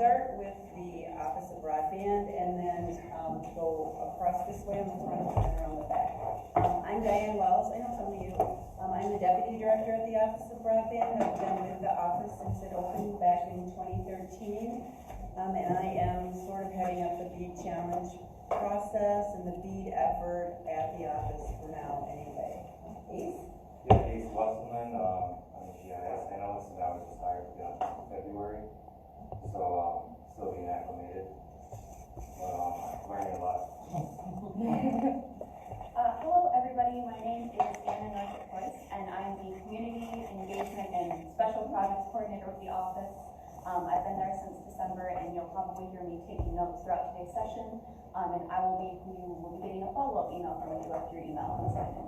start with the Office of Broadband and then go across this way on the front and around the back. I'm Diane Wells. I know some of you. I'm the Deputy Director at the Office of Broadband. I've been with the office since it opened back in 2013. And I am sort of heading up the BEAD challenge process and the BEAD effort at the office for now anyway. Ace? Yeah, Ace Wesselman. I'm a GIS analyst, and I was just hired to be on in February. So, still being acclimated. But, learning a lot. Hello, everybody. My name is Anna Northwood, and I'm the Community Engagement and Special Projects Coordinator with the office. I've been there since December, and you'll probably hear me taking notes throughout today's session. And you will be getting a follow-up email from me throughout your email in a second.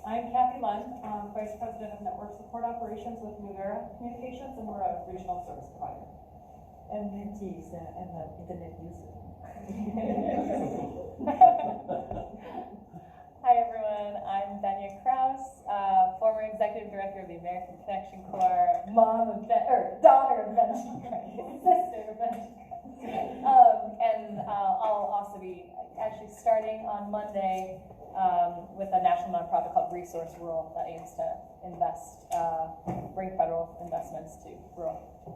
I'm Kathy Lund, Vice President of Network Support Operations with New Era Communications, and we're a regional service provider. And Minty's and the internet user. Hi everyone, I'm Benya Kraus, former Executive Director of the American Connection Corps, daughter of Benji Kraus, sister of Benji Kraus. And I'll also be actually starting on Monday with a national nonprofit called Resource Rural that aims to bring federal investments to rural. So,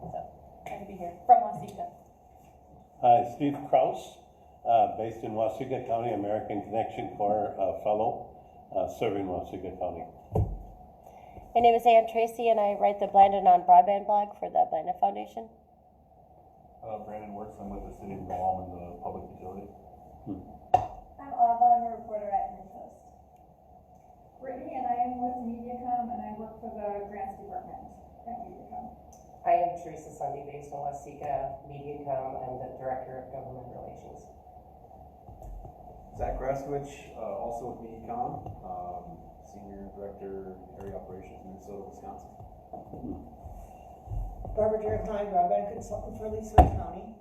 glad to be here from Waseca. Hi, Steve Kraus, based in Waseca County, American Connection Corps fellow, serving Waseca County. My name is Ann Tracy, and I write the Blandon on Broadband blog for the Blandon Foundation. Brandon works. I'm with the City of New Ulm, the public utility. I'm Ava. I'm a reporter at Midcoast. Brittany, and I am with MediaCom, and I work for the Grants Department at MediaCom. I am Teresa Sunday, based in Waseca, MediaCom. I'm the Director of Government Relations. Zach Graswich, also with MediaCom, Senior Director, Area Operations, Minnesota, Wisconsin. Barbara Jeremiah, Broadband Consultant for Leesburg County.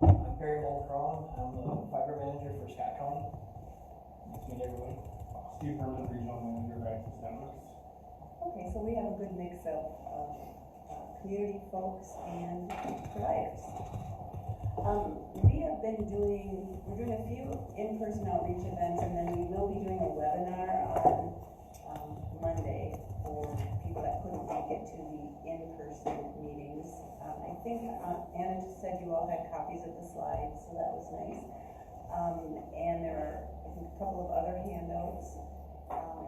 I'm Barry Mulcron. I'm the Fiber Manager for Scott County. Nice to meet everybody. Steve Herman, Regional Manager of Access Networks. Okay, so we have a good mix of community folks and providers. We're doing a few in-person outreach events, and then we will be doing a webinar on Monday for people that couldn't make it to the in-person meetings. I think Anna just said you all had copies of the slides, so that was nice. And there are, I think, a couple of other handouts.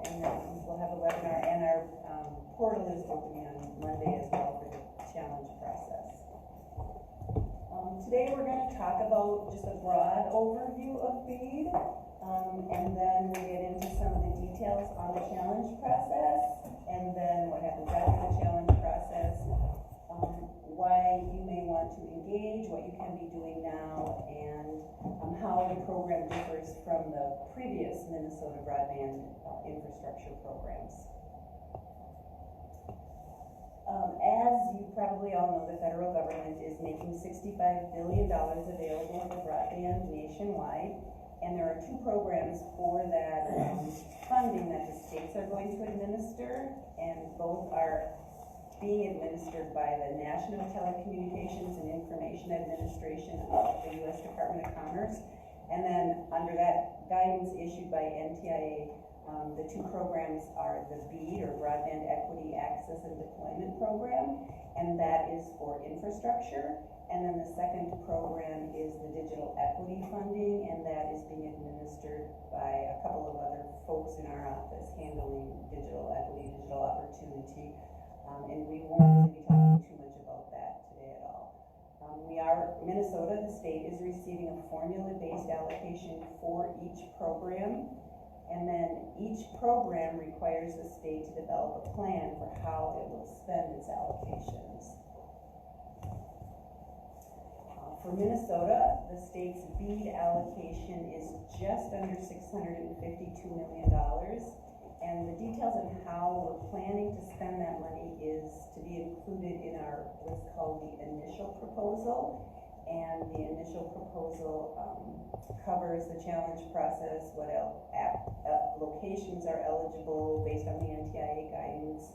And then we'll have a webinar, and our portal is opening on Monday as well for the challenge process. Today we're going to talk about just a broad overview of BEAD, and then we'll get into some of the details on the challenge process, and then what happens after the challenge process, why you may want to engage, what you can be doing now, and how the program differs from the previous Minnesota broadband infrastructure programs. As you probably all know, the federal government is making $65 billion available for broadband nationwide, and there are two programs for that funding that the states are going to administer, and both are being administered by the National Telecommunications and Information Administration of the U.S. Department of Commerce, and then under that guidance issued by NTIA, the two programs are the BEAD, or Broadband Equity Access and Deployment Program, and that is for infrastructure. And then the second program is the Digital Equity Funding, and that is being administered by a couple of other folks in our office handling digital equity, digital opportunity, and we won't be talking too much about that today at all. Minnesota, the state, is receiving a formula-based allocation for each program. And then each program requires the state to develop a plan for how it will spend its allocations. For Minnesota, the state's BEAD allocation is just under $652 million. And the details on how we're planning to spend that money is to be included in our what's called the initial proposal. And the initial proposal covers the challenge process, what locations are eligible based on the NTIA guidance,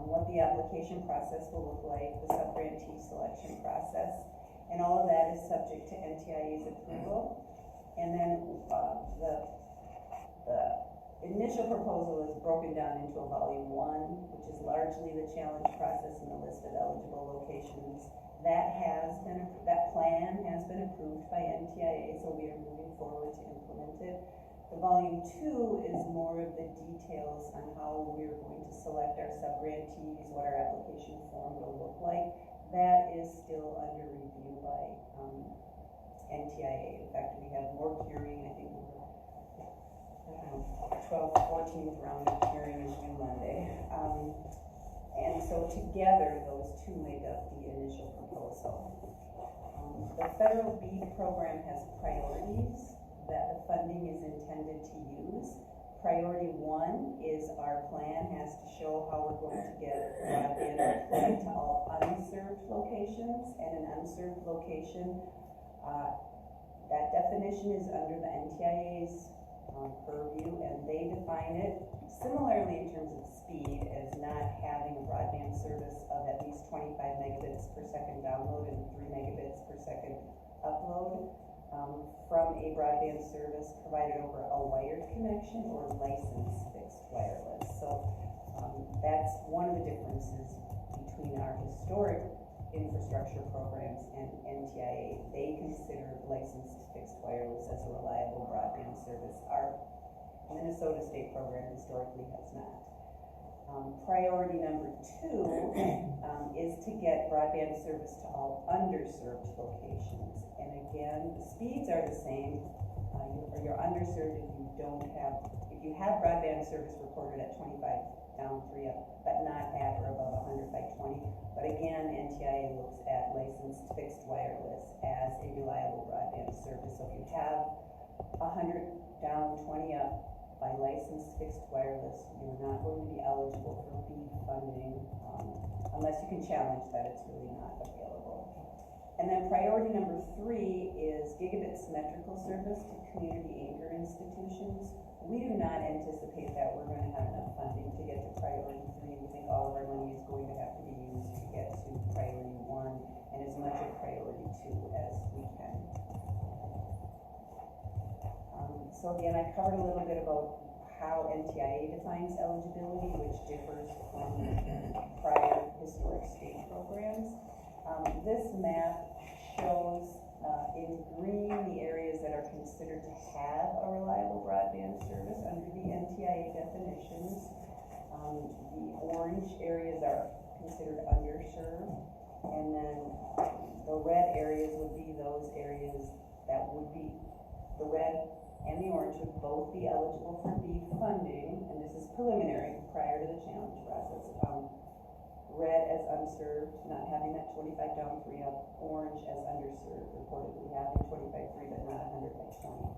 what the application process will look like, the sub-grantee selection process, and all of that is subject to NTIA's approval. And then the initial proposal is broken down into a volume 1, which is largely the challenge process and the list of eligible locations. That plan has been approved by NTIA, so we are moving forward to implement it. The volume 2 is more of the details on how we're going to select our sub-grantees, what our application form will look like. That is still under review by NTIA. In fact, we have more hearing. I think we're 12th, 14th round of hearing is due Monday. And so together, those two make up the initial proposal. The federal BEAD program has priorities that the funding is intended to use. Priority 1 is our plan has to show how we're going to get broadband deployed to all unserved locations, and an unserved location, that definition is under the NTIA's purview, and they define it similarly in terms of speed as not having a broadband service of at least 25 megabits per second download and 3 megabits per second upload from a broadband service provided over a wired connection or licensed fixed wireless. So that's one of the differences between our historic infrastructure programs and NTIA. They consider licensed fixed wireless as a reliable broadband service. Our Minnesota state program historically has not. Priority number 2 is to get broadband service to all underserved locations. And again, the speeds are the same. You're underserved if you have broadband service reported at 25 down, 3 up, but not at or above 100 by 20. But again, NTIA looks at licensed fixed wireless as a reliable broadband service. So if you have 100 down, 20 up by licensed fixed wireless, you're not going to be eligible for BEAD funding unless you can challenge that it's really not available. And then priority number 3 is gigabit symmetrical service to community anchor institutions. We do not anticipate that we're going to have enough funding to get to priority 3. We think all of our money is going to have to be used to get to priority 1 and as much of priority 2 as we can. So again, I covered a little bit about how NTIA defines eligibility, which differs from prior historic state programs. This map shows in green the areas that are considered to have a reliable broadband service under the NTIA definitions. The orange areas are considered underserved, and then the red areas would be those areas that would be, the red and the orange would both be eligible for BEAD funding, and this is preliminary prior to the challenge process. Red as unserved, not having that 25 down, 3 up. Orange as underserved, reportedly having 25, 3, but not 100 by 20.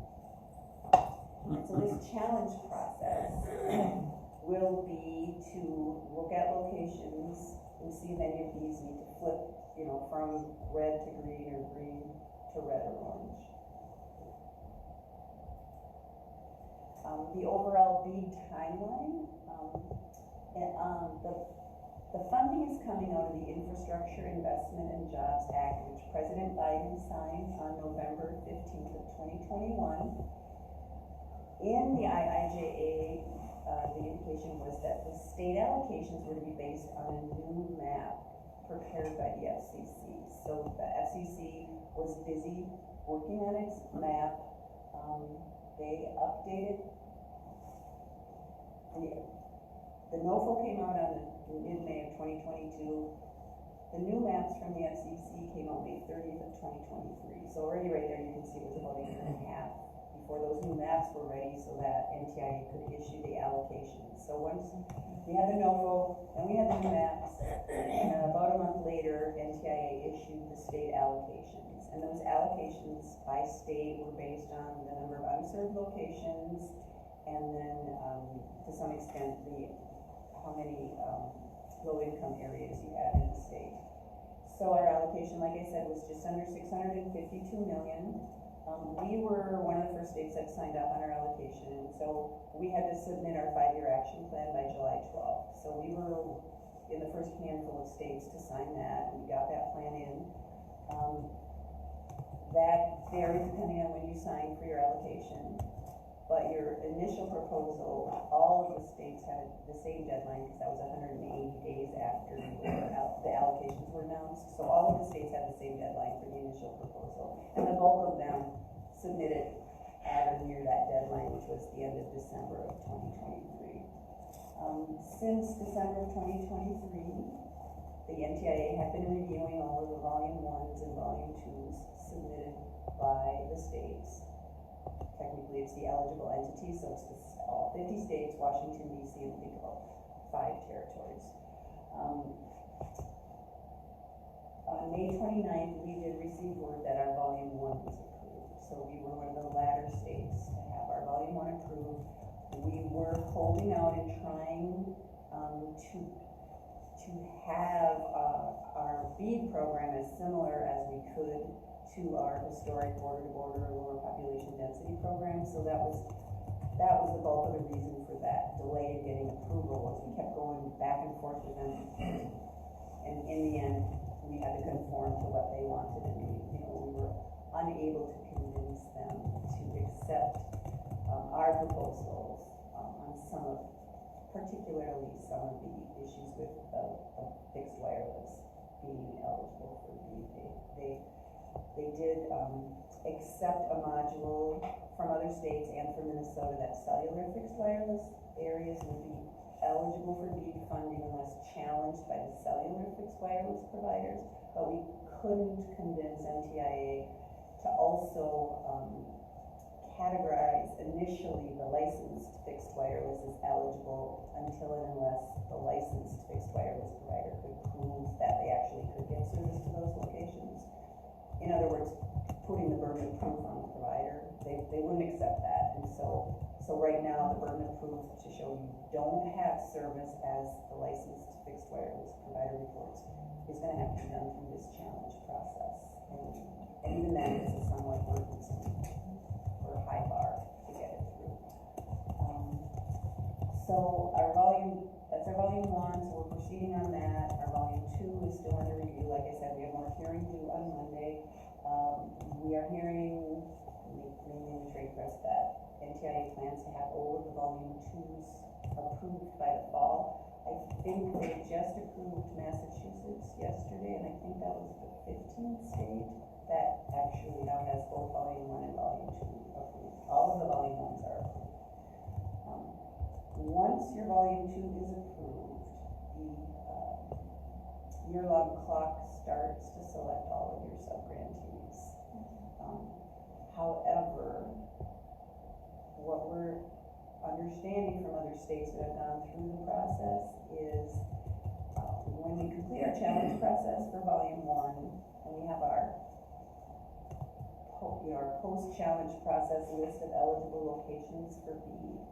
And so this challenge process will be to look at locations and see if any of these need to flip, from red to green or green to red or orange. The overall BEAD timeline, the funding is coming out of the Infrastructure Investment and Jobs Act, which President Biden signed on November 15th of 2021. In the IIJA, the indication was that the state allocations were to be based on a new map prepared by the FCC. So the FCC was busy working on its map. They updated the NOFO came out on mid-May of 2022. The new maps from the FCC came out May 30th of 2023. So already right there you can see it was about a year and a half before those new maps were ready so that NTIA could issue the allocations. So once we had the NOFO, then we had the new maps, and about a month later, NTIA issued the state allocations. And those allocations by state were based on the number of unserved locations, and then to some extent how many low-income areas you had in the state. So our allocation, like I said, was just under $652 million. We were one of the first states that signed up on our allocation, and so we had to submit our 5-year action plan by July 12th. So we were in the first handful of states to sign that, and we got that plan in. That varies depending on when you sign for your allocation, but your initial proposal, all of the states had the same deadline, because that was 180 days after the allocations were announced. So all of the states had the same deadline for the initial proposal, and the bulk of them submitted at or near that deadline, which was the end of December of 2023. Since December of 2023, the NTIA have been reviewing all of the volume 1s and volume 2s submitted by the states. Technically, it's the eligible entities, so it's all 50 states, Washington, D.C., and I think about 5 territories. On May 29th, we did receive word that our volume 1 was approved. So we were one of the latter states to have our volume 1 approved. We were holding out and trying to have our BEAD program as similar as we could to our historic border-to-border lower population density program. So that was the bulk of the reason for that delay in getting approval, was we kept going back and forth with them, and in the end we had to conform to what they wanted, and we were unable to convince them to accept our proposals on particularly some of the issues with fixed wireless being eligible for BEAD. They did accept a module from other states and from Minnesota that cellular fixed wireless areas would be eligible for BEAD funding unless challenged by the cellular fixed wireless providers, but we couldn't convince NTIA to also categorize initially the licensed fixed wireless as eligible until and unless the licensed fixed wireless provider could prove that they actually could get service to those locations. In other words, putting the burden of proof on the provider. They wouldn't accept that, and so right now the burden of proof to show you don't have service as the licensed fixed wireless provider reports is going to have to be done through this challenge process, and even then it's a somewhat burdensome or high bar to get it through. So that's our volume 1, so we're proceeding on that. Our volume 2 is still under review. Like I said, we have more hearing due on Monday. We are hearing, mainly in the trade press, that NTIA plans to have all of the volume 2s approved by the fall. I think they just approved Massachusetts yesterday, and I think that was the 15th state that actually now has both volume 1 and volume 2 approved. All of the volume 1s are approved. Once your volume 2 is approved, the year-long clock starts to select all of your subgrantees. However, what we're understanding from other states that have gone through the process is when we complete our challenge process for volume 1, and we have our post-challenge process list of eligible locations for BEAD,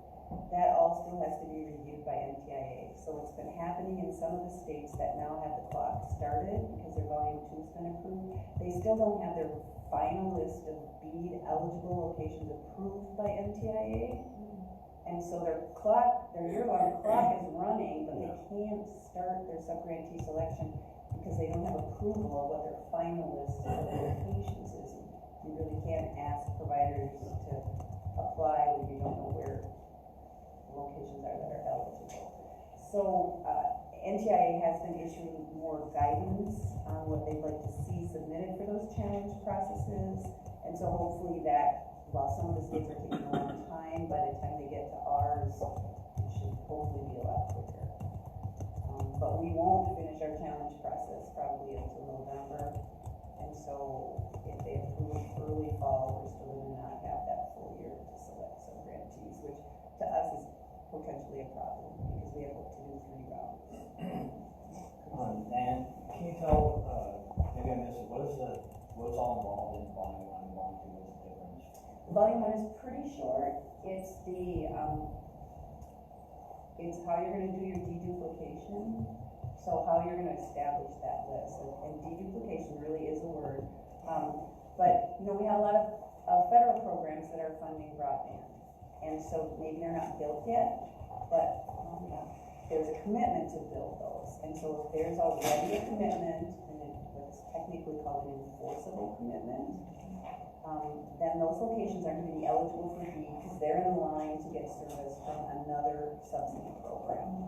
that all still has to be reviewed by NTIA. So what's been happening in some of the states that now have the clock started because their volume 2 has been approved, they still don't have their final list of BEAD eligible locations approved by NTIA. And so their year-long clock is running, but they can't start their subgrantee selection because they don't have approval of what their final list of locations is. You really can't ask providers to apply when you don't know where locations are that are eligible. So NTIA has been issuing more guidance on what they'd like to see submitted for those challenge processes, and so hopefully that, while some of the states are taking a long time, by the time they get to ours, it should hopefully be a lot quicker. But we won't finish our challenge process probably until November, and so if they approve early fall, we're still going to not have that full year to select some grantees, which to us is potentially a problem because we have to do 3 rounds. And can you tell, maybe I missed it, what's all involved in volume 1 and volume 2? What's the difference? Volume 1 is pretty short. It's it's how you're going to do your deduplication. So how you're going to establish that list. And deduplication really is a word. But we have a lot of federal programs that are funding broadband. And so maybe they're not built yet, but there's a commitment to build those. And so if there's already a commitment, and what's technically called an enforceable commitment, then those locations aren't going to be eligible for BEAD because they're in line to get service from another subsidy program.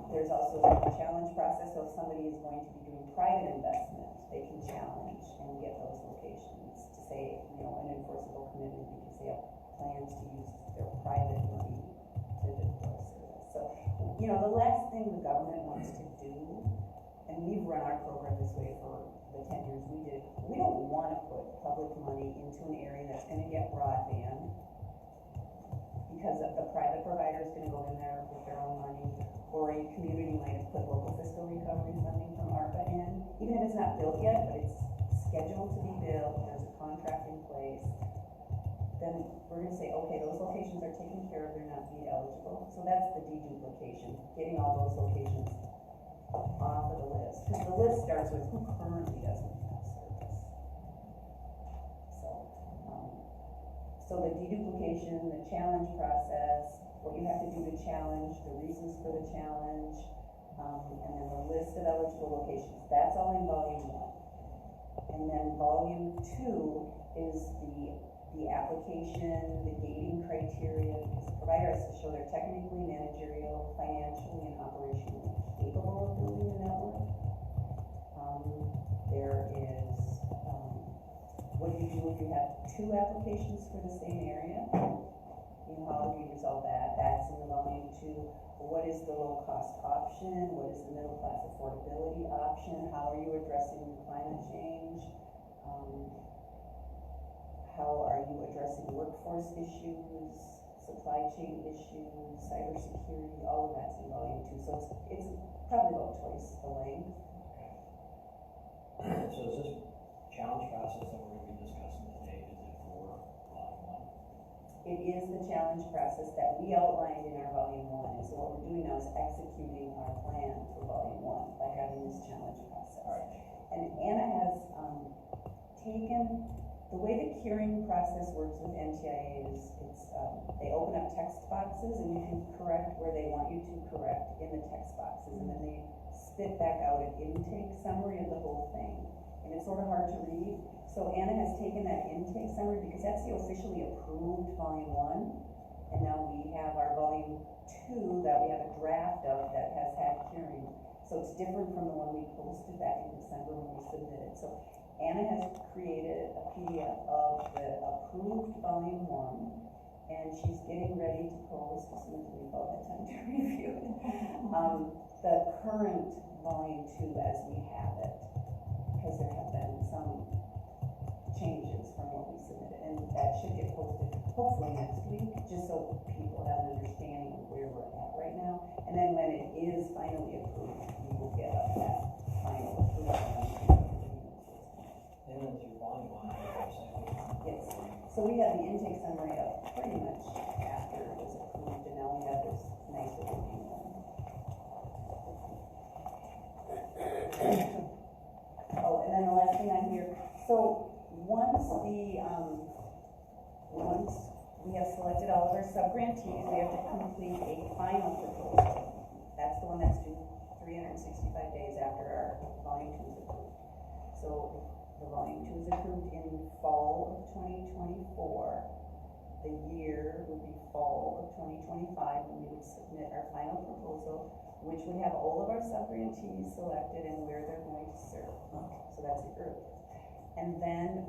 There's also a challenge process, so if somebody is going to be doing private investment, they can challenge and get those locations to say, an enforceable commitment because they have plans to use their private money to deploy service. So, the last thing the government wants to do, and we've run our program this way for the 10 years we did, we don't want to put public money into an area that's going to get broadband because the private provider is going to go in there with their own money, or a community might have put local fiscal recovery funding from ARPA in, even if it's not built yet, but it's scheduled to be built, there's a contract in place, then we're going to say, okay, those locations are taken care of, they're not BEAD eligible. So that's the deduplication, getting all those locations off of the list. Because the list starts with who currently doesn't have service. So the deduplication, the challenge process, what you have to do to challenge, the reasons for the challenge, and then the list of eligible locations. That's all in volume 1. And then volume 2 is the application, the gating criteria, because the provider has to show they're technically, managerial, financially, and operationally capable of building a network. There is, what do you do if you have 2 applications for the same area? How do you resolve that? That's in the volume 2. What is the low cost option? What is the middle class affordability option? How are you addressing climate change? How are you addressing workforce issues, supply chain issues, cybersecurity? All of that's in volume 2. So it's probably about twice the length. So is this challenge process that we're going to be discussing today, is it for volume 1? It is the challenge process that we outlined in our volume 1. And so what we're doing now is executing our plan for volume 1 by having this challenge process. All right. And Anna has taken, the way the curing process works with NTIA is they open up text boxes and you can correct where they want you to correct in the text boxes, and then they spit back out an intake summary of the whole thing. And it's sort of hard to read. So Anna has taken that intake summary because that's the officially approved volume 1. And now we have our volume 2 that we have a draft of that has had curing. So it's different from the one we posted back in December when we submitted. So Anna has created a PDF of the approved volume 1. And she's getting ready to post, as soon as we've all had time to review it, the current volume 2 as we have it, because there have been some changes from what we submitted, and that should get posted hopefully next week, just so people have an understanding of where we're at right now. And then when it is finally approved, we will get up that final approval. And then through volume 1, yes. So we had the intake summary up pretty much after it was approved, and now we have this nice little one. Oh, and then the last thing on here. So once we have selected all of our sub-grantees, we have to complete a final proposal. That's the one that's due 365 days after our volume 2 is approved. So the volume 2 is approved in fall of 2024. The year would be fall of 2025 when we would submit our final proposal, which would have all of our sub-grantees selected and where they're going to serve. So that's the earliest. And then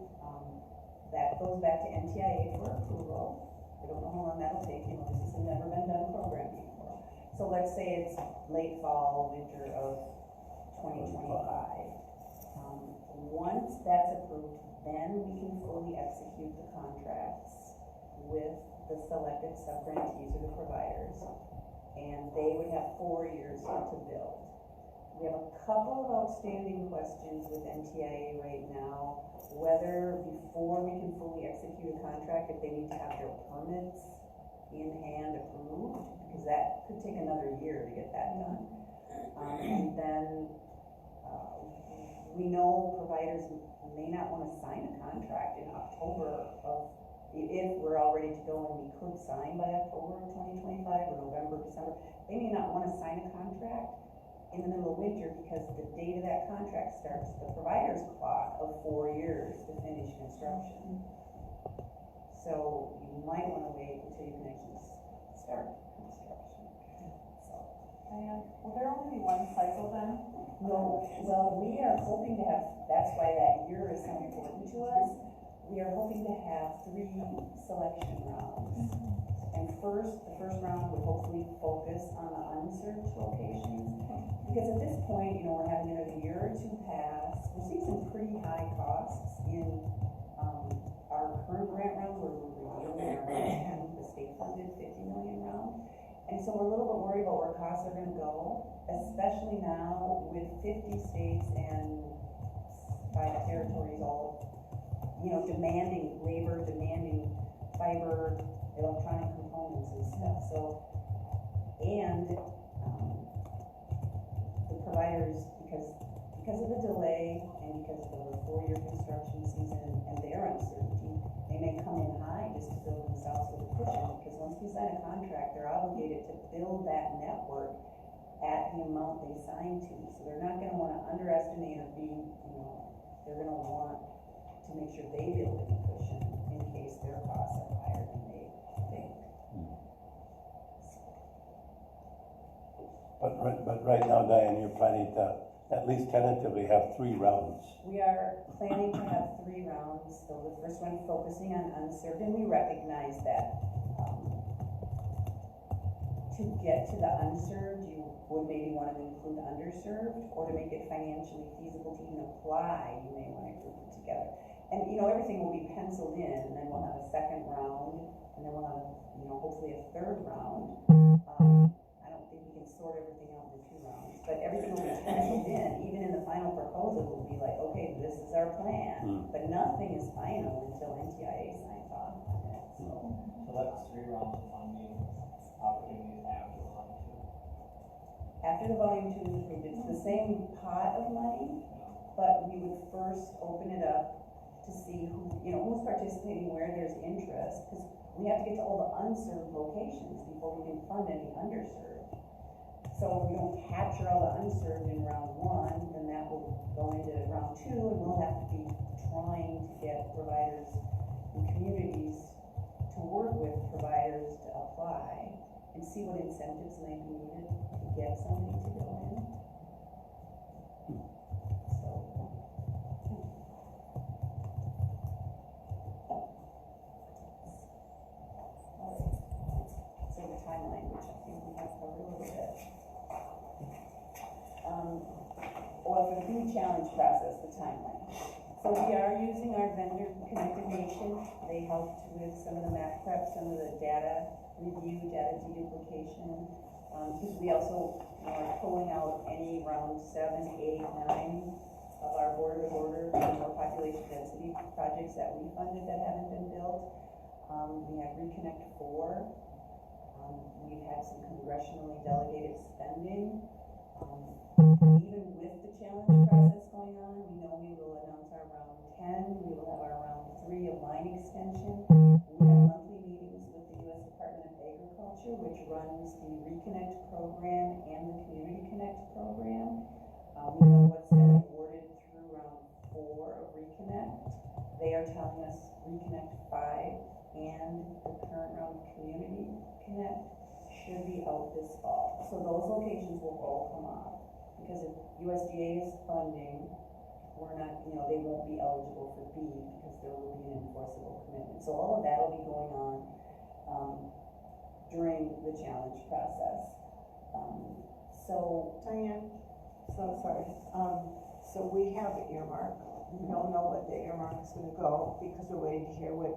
that goes back to NTIA for approval. I don't know how long that'll take. This has never been done program before. So let's say it's late fall, winter of 2025. Once that's approved, then we can fully execute the contracts with the selected sub-grantees or the providers, and they would have 4 years to build. We have a couple of outstanding questions with NTIA right now, whether before we can fully execute a contract, if they need to have their permits in hand approved, because that could take another year to get that done. And then we know providers may not want to sign a contract in October of if we're all ready to go and we could sign by October of 2025 or November, December, they may not want to sign a contract in the middle of winter because the date of that contract starts the provider's clock of 4 years to finish construction. So you might want to wait until you can actually start construction. So. And will there only be one cycle then? No, well, we are hoping to have, that's why that year is so important to us. We are hoping to have 3 selection rounds. And the first round will hopefully focus on the unserved locations. Because at this point, we're having another year or 2 pass. We're seeing some pretty high costs in our current grant round where we're reviewing our the state funded $50 million round. And so we're a little bit worried about where costs are going to go, especially now with 50 states and 5 territories all, demanding labor, demanding fiber, electronic components and stuff. So, and the providers, because of the delay and because of the 4-year construction season and their uncertainty, they may come in high just to build themselves with a cushion, because once we sign a contract, they're obligated to build that network at the amount they signed to. So they're not going to want to underestimate or be, they're going to want to make sure they build in a cushion in case their costs are higher than they think. But right now, Diane, you're planning to at least tentatively have 3 rounds. We are planning to have 3 rounds. So the first one focusing on unserved, and we recognize that to get to the unserved, you would maybe want to include underserved, or to make it financially feasible to even apply, you may want to group it together. And everything will be penciled in, and then we'll have a second round, and then we'll have hopefully a 3rd round. I don't think we can sort everything out into 2 rounds, but everything will be penciled in. Even in the final proposal, will be like, okay, this is our plan, but nothing is final until NTIA signs off on it. So that's 3 rounds of funding opportunities after after volume 2. the volume 2 is approved, it's the same pot of money, but we would first open it up to see who's participating, where there's interest, because we have to get to all the unserved locations before we can fund any underserved. So if we don't capture all the unserved in round 1, then that will go into round 2, and we'll have to be trying to get providers and communities to work with providers to apply and see what incentives might be needed to get somebody to go in. So the timeline, which I think we have covered a little bit. For the BEAD challenge process, the timeline. So we are using our vendor Connected Nation. They helped with some of the math prep, some of the data review, data deduplication. Because we also are pulling out any round 7, 8, 9 of our border-to-border or population density projects that we funded that haven't been built. We have Reconnect 4. We've had some congressionally delegated spending. Even with the challenge process going on, we know we will announce our round 10. We will have our round 3 of line extension. We have monthly meetings with the U.S. Department of Agriculture, which runs the Reconnect program and the Community Connect program. We know what's been awarded through round 4 of Reconnect. They are telling us Reconnect 5 and the current round of Community Connect should be out this fall. So those locations will all come off. Because if USDA is funding, we're not, they won't be eligible for BEAD because there will be an enforceable commitment. So all of that will be going on during the challenge process. So Diane, so sorry. So we have an earmark. We don't know what the earmark is going to go because we're waiting to hear what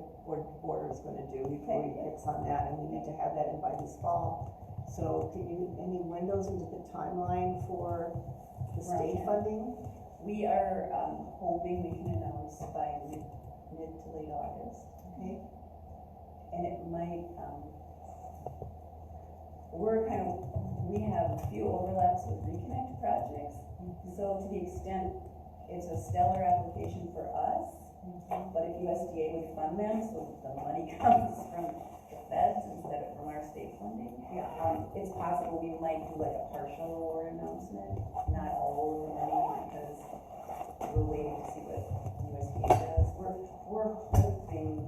border is going to do before we fix on that, and we need to have that in by this fall. So can you, any windows into the timeline for the state funding? We are hoping we can announce by mid to late August. Okay. And it might, we have a few overlaps with Reconnect projects. So to the extent it's a stellar application for us, But if USDA would fund them, so the money comes from the feds instead of from our state funding, it's possible we might do like a partial award announcement, not all of the money, because we're waiting to see what USDA does. We're hoping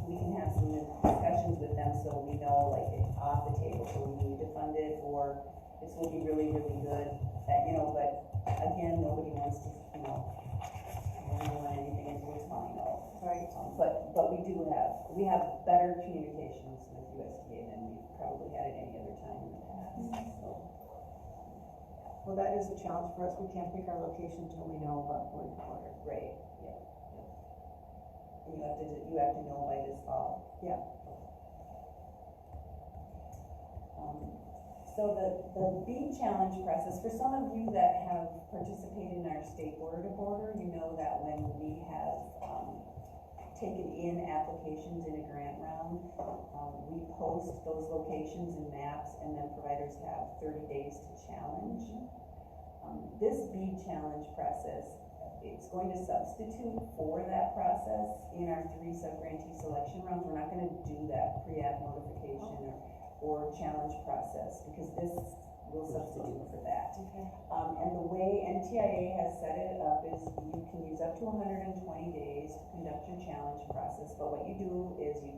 we can have some discussions with them so we know, like, it's off the table, so we need to fund it, or this will be really, really good, but again, nobody wants to, I don't want anything into its final. Right. But we have better communications with USDA than we've probably had at any other time in the past, so. Well, that is a challenge for us. We can't pick our location until we know about border to border. Right, yeah. And you have to know by this fall. Yeah. So the BEAD challenge process, for some of you that have participated in our state border to border, you know that when we have taken in applications in a grant round, we post those locations and maps, and then providers have 30 days to challenge. This BEAD challenge process, it's going to substitute for that process in our 3 sub-grantee selection rounds. We're not going to do that pre-app notification or challenge process, because this will substitute for that. Okay. And the way NTIA has set it up is you can use up to 120 days to conduct your challenge process, but what you do is you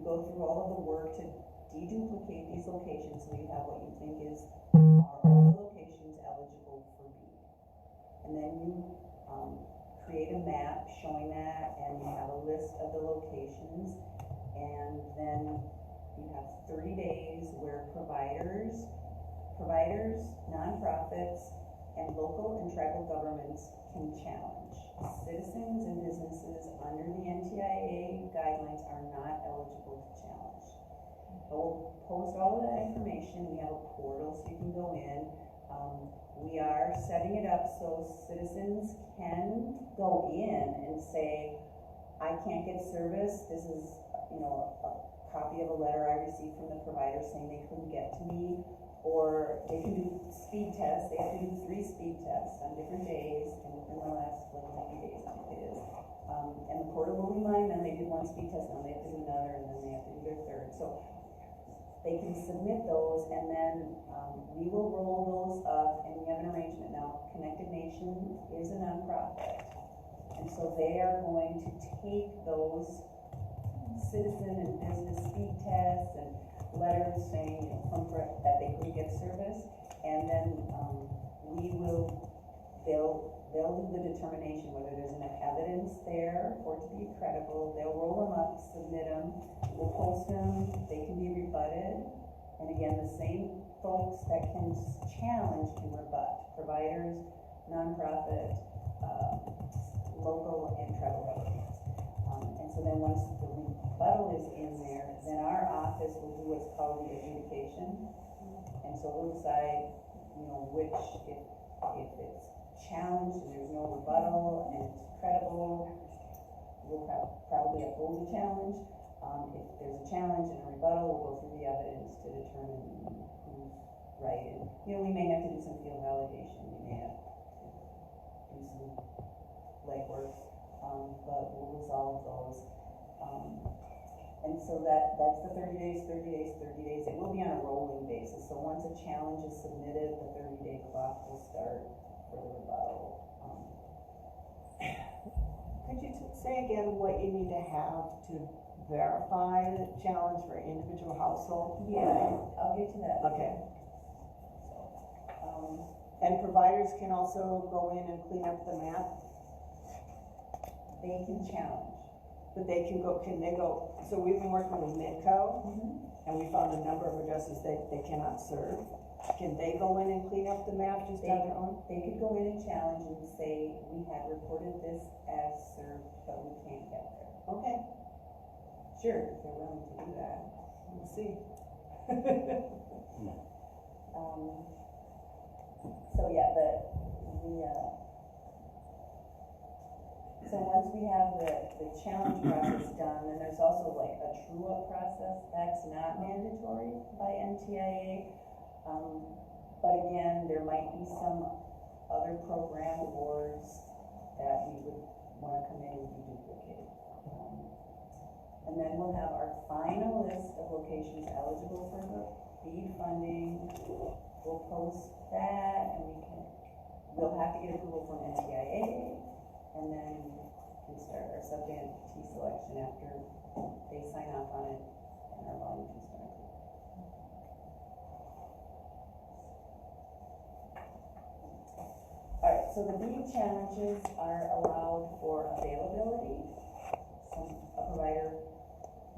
go through all of the work to deduplicate these locations so you have what you think are all the locations eligible for BEAD. And then you create a map showing that, and you have a list of the locations, and then you have 30 days where providers, nonprofits, and local and tribal governments can challenge. Citizens and businesses under the NTIA guidelines are not eligible to challenge. But we'll post all of that information. We have a portal so you can go in. We are setting it up so citizens can go in and say, I can't get service. This is, a copy of a letter I received from the provider saying they couldn't get to me, or they can do speed tests. They have to do 3 speed tests on different days and within the last 90 days, I think it is. And the portal will remind them they did 1 speed test, now they have to do another, and then they have to do their 3rd. So they can submit those, and then we will roll those up, and we have an arrangement now. Connected Nation is a nonprofit, and so they are going to take those citizen and business speed tests and letters saying, that they couldn't get service, and then they'll do the determination whether there's enough evidence there for it to be credible. They'll roll them up, submit them, we'll post them, they can be rebutted, and again, the same folks that can challenge can rebut: providers, nonprofit, local and tribal governments. And so then once the rebuttal is in there, then our office will do what's called the adjudication. And so we'll decide, which, if it's challenged and there's no rebuttal and it's credible, we'll probably uphold the challenge. If there's a challenge and a rebuttal, we'll go through the evidence to determine who's right. And, we may have to do some field validation, we may have to do some legwork, but we'll resolve those. And so that's the 30 days, 30 days, 30 days. It will be on a rolling basis. So once a challenge is submitted, the 30-day clock will start for the rebuttal. Could you say again what you need to have to verify the challenge for an individual household? Yeah, I'll get to that. Okay. And providers can also go in and clean up the map? They can challenge. But they can they go, so we've been working with Midco, and we found a number of addresses that they cannot serve. Can they go in and clean up the map just on their own? They could go in and challenge and say, we had reported this as served, but we can't get there. Okay. Sure, if they're willing to do that. We'll see. So yeah, so once we have the challenge process done, then there's also like a true-up process. That's not mandatory by NTIA. But again, there might be some other program awards that we would wanna come in and deduplicate. And then we'll have our final list of locations eligible for the BEAD funding. We'll post that, and we'll have to get approval from NTIA, and then we start our sub-grantee selection after they sign off on it, and our volume 2 starts. Alright, so the BEAD challenges are allowed for availability. A provider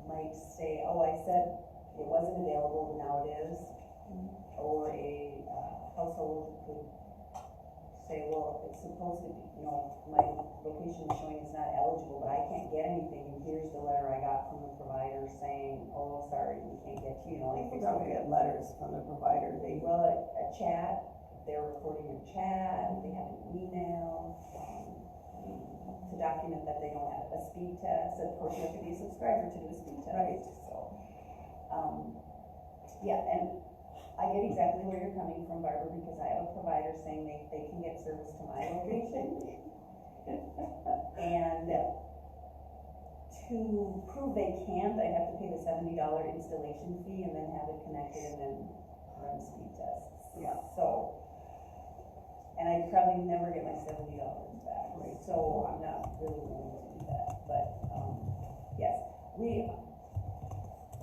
might say, oh, I said it wasn't available, but now it is. Or a household could say, well, it's supposed to be, my location is showing it's not eligible, but I can't get anything, and here's the letter I got from the provider saying, oh, sorry, we can't get to you. I think I get letters from the provider, Well, a chat, they're recording a chat, they have an email, to document that they don't have a speed test. Of course, you have to be a subscriber to do a speed test. Right. So, yeah, and I get exactly where you're coming from, Barbara, because I have a provider saying they can get service to my location. And to prove they can't, I have to pay the $70 installation fee and then have it connected and then run speed tests. Yeah. So, and I'd probably never get my $70 back. Right. So I'm not really willing to do that, but, yes.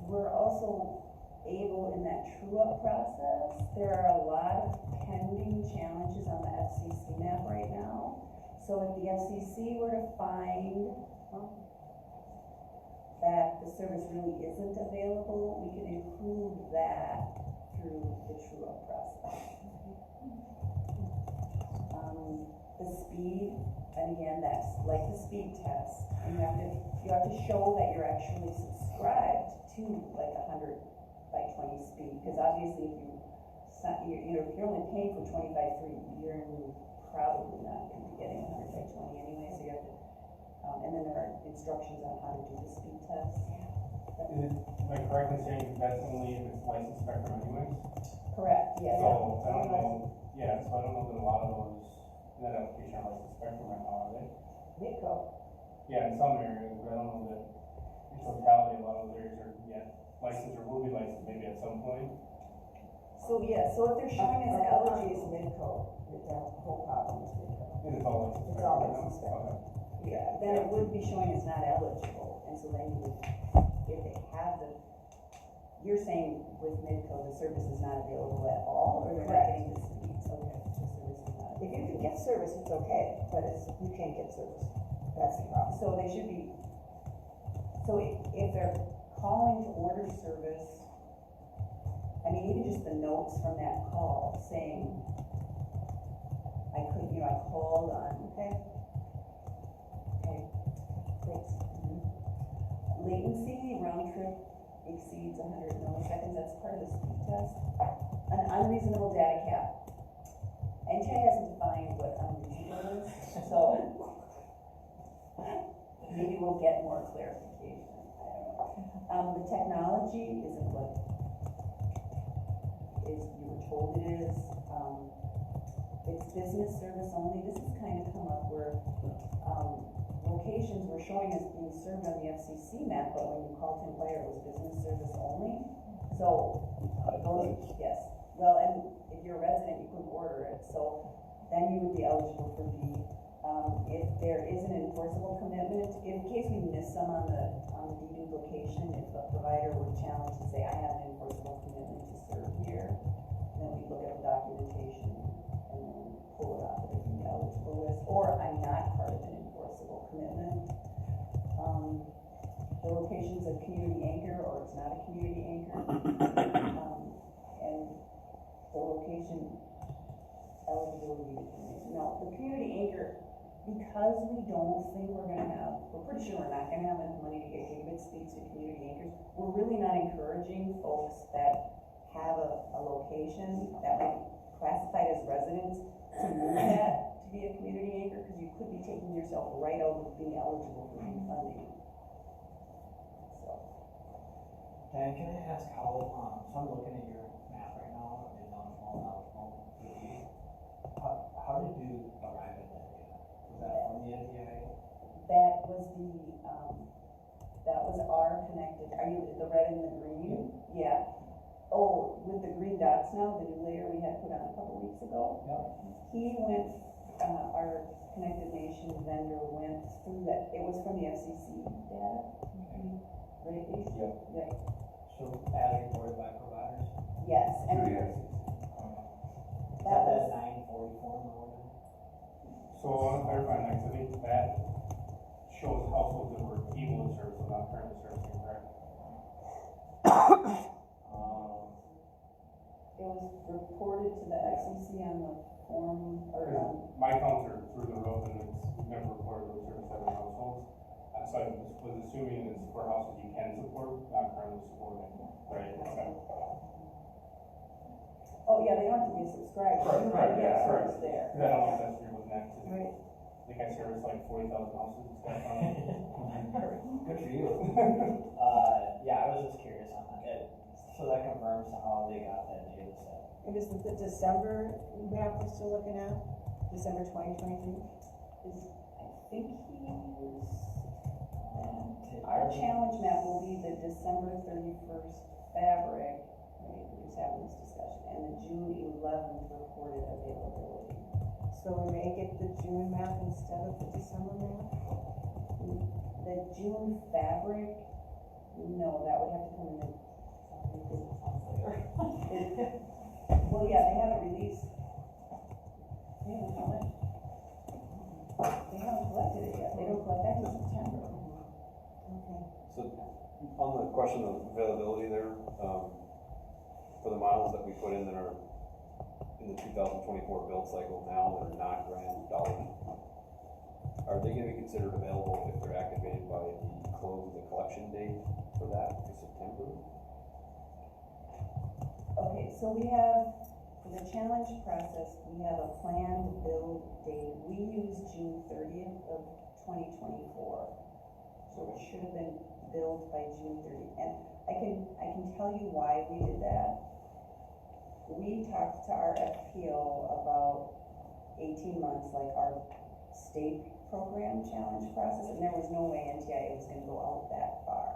We're also able in that true-up process, there are a lot of pending challenges on the FCC map right now. So if the FCC were to find that the service really isn't available, we could improve that through the true-up process. The speed, and again, that's like the speed test, and you have to show that you're actually subscribed to like 100 by 20 speed, because obviously if you're only paying for 25 you're probably not going to be getting 100 by 20 anyway, so you have to, and then there are instructions on how to do the speed test. Am I correct in saying that's only if it's licensed spectrum anyways? Correct, yes. So, I don't know, so I don't know that a lot of those in that application are licensed spectrum right now, are they? Midco. Yeah, in some areas, but I don't know that in totality, a lot of those areas are yet licensed or will be licensed maybe at some point. So, yeah, so if they're showing as allergy is Midco, the whole problem is Midco. And it's all licensed It's spectrum all right now? licensed spectrum. Okay. Yeah, then it would be showing as not eligible, and so then you would, if they have you're saying with Midco, the service is not available at all, or they're not getting the speeds? Okay, the service is not. if you can get service, it's okay, but you can't get service. That's the problem. So they should be, so if they're calling to order service, I mean, even just the notes from that call saying, I called on, okay, thanks. Latency, round trip exceeds 100 milliseconds, that's part of the speed test. An unreasonable data cap. NTI hasn't defined what unreasonable is, so maybe we'll get more clarification. I don't know. The technology isn't what you were told it is. It's business service only. This has kind of come up where locations were showing as being served on the FCC map, but when you called to inquire, it was business service only. So, yes. Well, and if you're a resident, you couldn't order it. So then you would be eligible for BEAD. If there is an enforceable commitment, in case we miss some on the deduplication, if a provider would challenge and say, I have an enforceable commitment to serve here, then we look at the documentation and then pull it off of the eligible list. Or I'm not part of an enforceable commitment. The location's a community anchor or it's not a community anchor. And the location eligibility, no, the community anchor, because we don't think we're pretty sure we're not gonna have enough money to get gigabit speeds to community anchors, we're really not encouraging folks that have a location that might be classified as residents to move that to be a community anchor, because you could be taking yourself right out of being eligible for BEAD funding. So. Dan, can I ask how, so I'm looking at your map right now, and eligible BEAD. How did you arrive at that data? Was that from the NTIA? are connected, are you the red and the green? Yeah. Oh, with the green dots now, the new layer we had put on a couple weeks ago. He went, our Connected Nation vendor went through that, it was from the FCC data. Right, Ace? Yeah. Yeah. So as reported by providers? Yes, and Is that was, that 944 or whatever? So I want to clarify next, I think that shows households that were able to serve, so not currently servicing, correct? it was reported to the FCC on the form, or My counts are through the roof and it's never reported those service seven households. So I was assuming it's for households you can support, not currently supporting, right? Okay. oh yeah, they don't have to be a subscriber. You might get service there. Because I don't know if that's where you're looking at, because Right. I think I service like 40,000 houses and stuff. Good for you. Yeah, I was just curious on that. So that confirms how they got that data set. It was the December map we're still looking at, December 2023? I think he was, our challenge map will be the December 31st fabric, right, we're just having this discussion, and the June 11th reported availability. So we may get the June map instead of the December map? The June fabric, no, that would have to come in. Well, yeah, they haven't released. They haven't collected. They haven't collected it yet. They don't collect that until September. Okay. So, on the question of availability there, for the miles that we put in that are in the 2024 build cycle now, that are not grant dollars, are they gonna be considered available if they're activated by the close of the collection date for that, in September? Okay, so we have, for the challenge process, we have a planned build date. We use June 30th of 2024. So it should have been built by June 30th. And I can tell you why we did that. We talked to our FPO about 18 months, like our state program challenge process, and there was no way NTIA was gonna go out that far.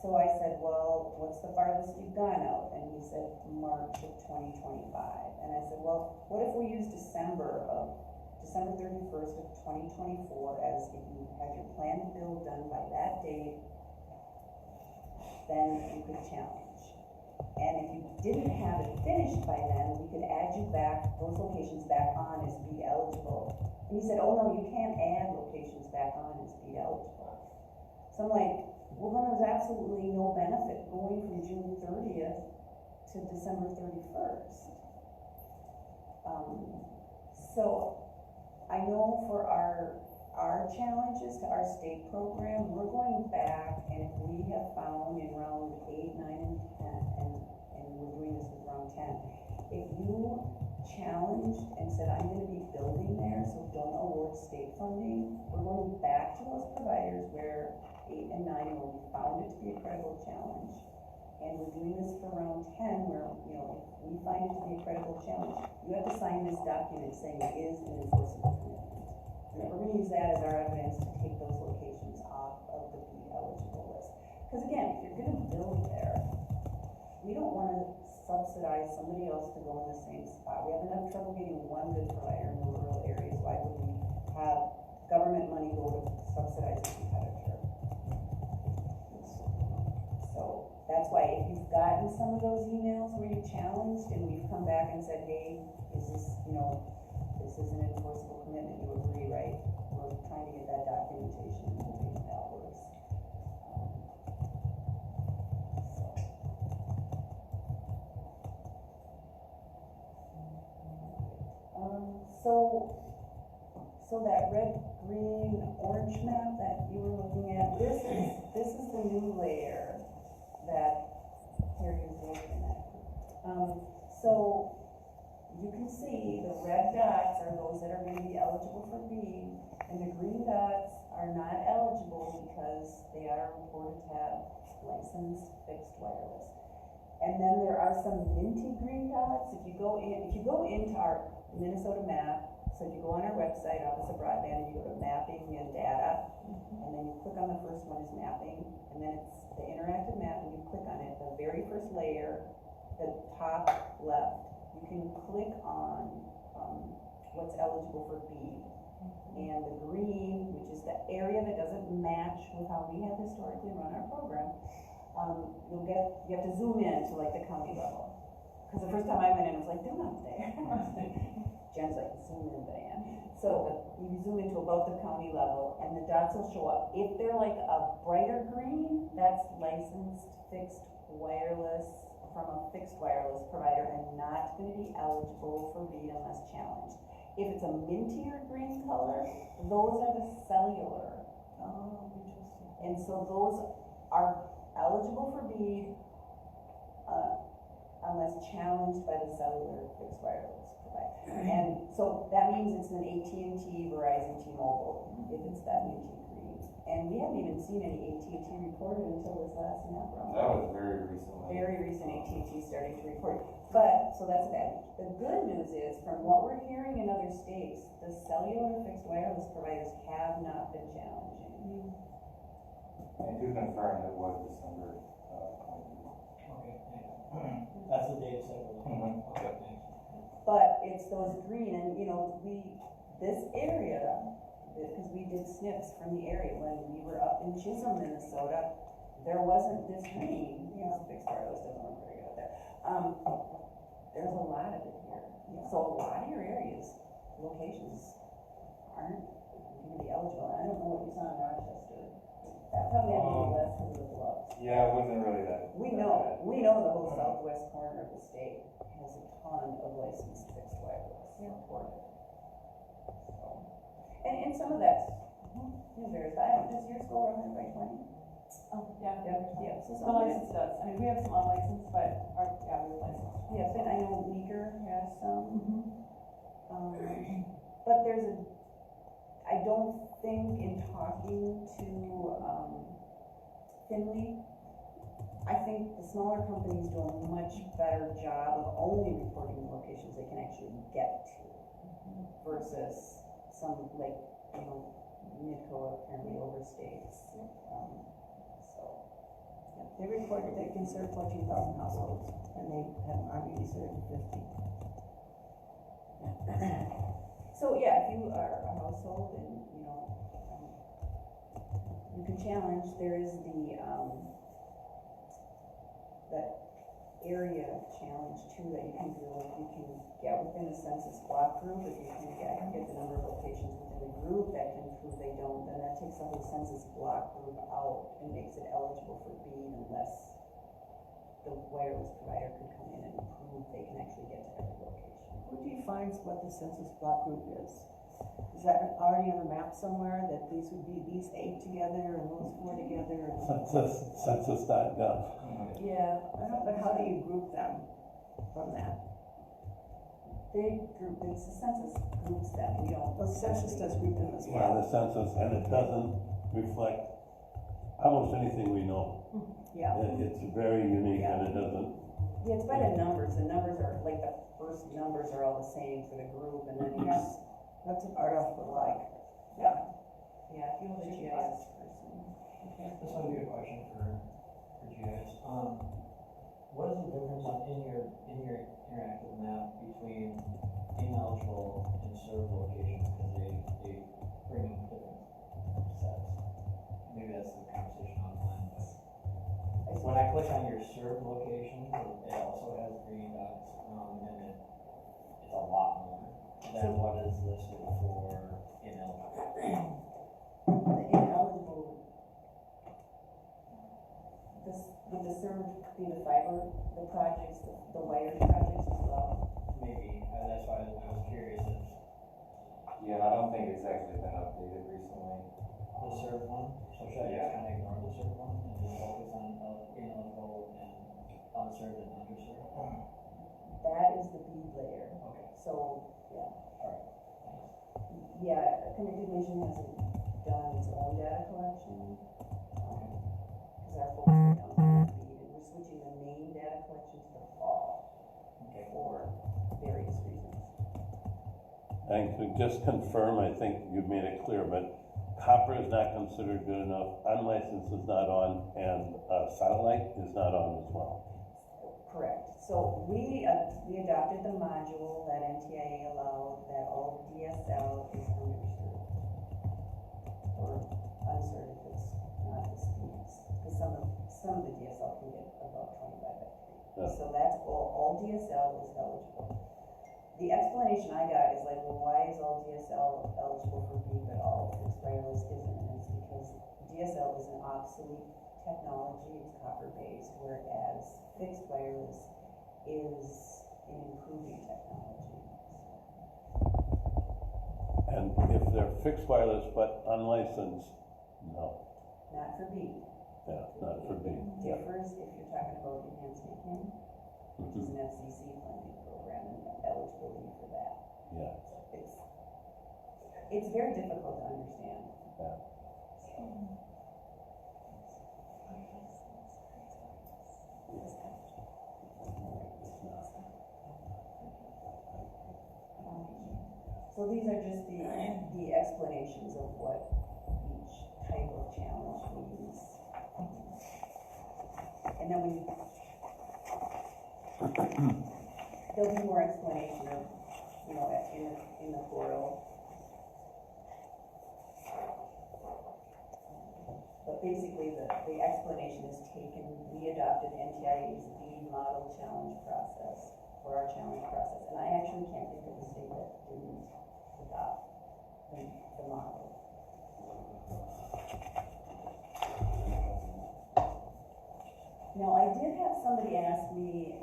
So I said, well, what's the farthest you've gone out? And he said, March of 2025. And I said, well, what if we use December 31st of 2024 as if you have your planned build done by that date, then you could challenge. And if you didn't have it finished by then, we could add you back, those locations back on as BEAD eligible. And he said, oh no, you can't add locations back on as BEAD eligible. So I'm like, well, then there's absolutely no benefit going from June 30th to December 31st. So I know for our challenges to our state program, we're going back, and if we have found in round 8, 9, and 10, and we're doing this with round 10, if you challenged and said, I'm gonna be building there, so don't award state funding, we're going back to those providers where 8 and 9 where we found it to be a credible challenge. And we're doing this for round 10 where, you know, if we find it to be a credible challenge, you have to sign this document saying it is an enforceable commitment. And we're gonna use that as our evidence to take those locations off of the BEAD eligible list. Because again, if you're gonna build there, we don't wanna subsidize somebody else to go in the same spot. We have enough trouble getting one good provider in the rural areas. Why would we have government money go to subsidize a competitor? So that's why if you've gotten some of those emails where you challenged and we've come back and said, hey, is this, you know, this is an enforceable commitment, you agree, right? We're trying to get that documentation and moving if that works. So that red, green, orange map that you were looking at, this is the new layer that Terry is looking at. So you can see the red dots are those that are going to be eligible for BEAD, and the green dots are not eligible because they are reported to have licensed fixed wireless. And then there are some minty green dots. If you go into our Minnesota map, so if you go on our website, Office of Broadband, and you go to mapping and data, and then you click on the first one is mapping, and then it's the interactive map, and you click on it, the very first layer, the top left, you can click on, what's eligible for BEAD. And the green, which is the area that doesn't match with how we have historically run our program, you have to zoom in to like the county level. Because the first time I went in, I was like, they're not there. Jen's like, zoom in, Diane. So you zoom into about the county level, and the dots will show up. If they're like a brighter green, that's licensed fixed wireless from a fixed wireless provider and not going to be eligible for BEAD unless challenged. If it's a mintier green color, those are the cellular. Oh, interesting. And so those are eligible for BEAD unless challenged by the cellular fixed wireless provider. And so that means it's an AT&T, Verizon, T-Mobile, if it's that minty green. And we haven't even seen any AT&T reported until this last map run. That was very recently. Very recent AT&T starting to report. But, so that's that. The good news is, from what we're hearing in other states, the cellular fixed wireless providers have not been challenging. And to confirm, it was December, Okay, thanks. That's the data set we're looking at. Okay, thanks. But it's those green, and this area, because we did snips from the area when we were up in Chisholm, Minnesota, there wasn't this green, fixed wireless doesn't work very good out there. There's a lot of it here. So a lot of your areas, locations aren't going to be eligible. I don't know what you saw in Rochester. That probably had to be less because of the gloves. yeah, it wasn't really that. We know the whole southwest corner of the state has a ton of licensed fixed wireless reported. So, and some of that's varies. Does yours go 100 by 20? Oh, yeah. Yeah. So The some of it, license does. I mean, we have some unlicensed, but we have licensed. yeah, but I know Meeker has some. But I don't think in talking to Finley, I think the smaller companies do a much better job of only reporting the locations they can actually get to versus some like, Midco apparently overstates. They reported they can serve 14,000 households, and they are really serving 50. So yeah, if you are a household and, you can challenge, there is that area challenge too that you can do. If you can get within a census block group, if you can get the number of locations within the group that can prove they don't, then that takes the whole census block group out and makes it eligible for BEAD unless the wireless provider could come in and prove they can actually get to every location. Who defines what the census block group is? Is that already on the map somewhere, that these would be these 8 together and those 4 together? Census.gov. Yeah. I don't know, but how do you group them from that? It's the census groups them, we don't. Well, the census does group them as Yeah, well. the census, and it doesn't reflect almost anything we know. Yeah. It's very unique, and it doesn't. Yeah, it's by the numbers are, like, the first numbers are all the same for the group, and then each. That's what RF would like. Yeah, if you have a GIS person. This might be a question for GIS. What is the difference in your interactive map between ineligible and served locations? Because they bring in different sets. Maybe that's the conversation online, but when I click on your served locations, it also has green dots, and it's a lot more than what is listed for ineligible. The ineligible, would the served be the fiber, the projects, the wired projects as well? Maybe, that's why I was curious if Yeah, I don't think it's actually been updated recently. the served one, so should I just kind of ignore the served one and just focus on ineligible and unserved and underserved? That is the BEAD layer. Okay. So, yeah. Alright. Yeah, Connected Vision hasn't done its own data collection. Because our focus right now is on BEAD, and we're switching the main data collection to the fall. Okay. For various reasons. And to just confirm, I think you've made it clear, but Hopper is not considered good enough, unlicensed is not on, and satellite is not on as well. Correct. So we adopted the module that NTIA allowed that all DSL is underserved. Or unserved if it's not the speeds. Because some of the DSL can get above 25 at 3. Yeah. So that's all DSL is eligible. The explanation I got is like, well, why is all DSL eligible for BEAD but all fixed wireless isn't? And it's because DSL is an obsolete technology, it's copper based, whereas fixed wireless is an improving technology. And if they're fixed wireless but unlicensed, no. Not for BEAD. Yeah, not for BEAD. Differs if you're talking about enhanced making, which is an FCC funding program and eligibility for that. Yeah. It's very difficult to understand. Yeah. So these are just the explanations of what each type of challenge means. And then there'll be more explanation of, in the portal. But basically the explanation is taken, we adopted NTIA's BEAD model challenge process for our challenge process. And I actually can't think of a state that didn't adopt the model. Now, I did have somebody ask me,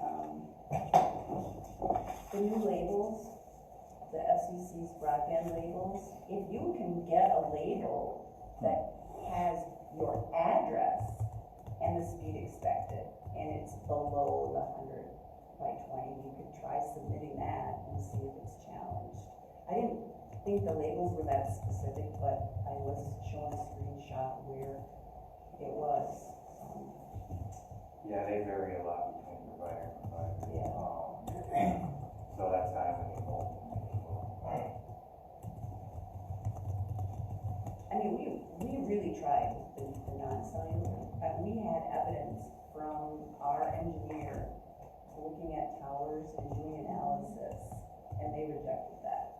the new labels, the FCC's broadband labels, if you can get a label that has your address and the speed expected, and it's below the 100 by 20, you could try submitting that and see if it's challenged. I didn't think the labels were that specific, but I was shown a screenshot where it was. Yeah, they vary a lot between provider and provider. Yeah. So that's kind of an evolving. I mean, we really tried with the non-cellular. We had evidence from our engineer looking at towers and doing analysis, and they rejected that.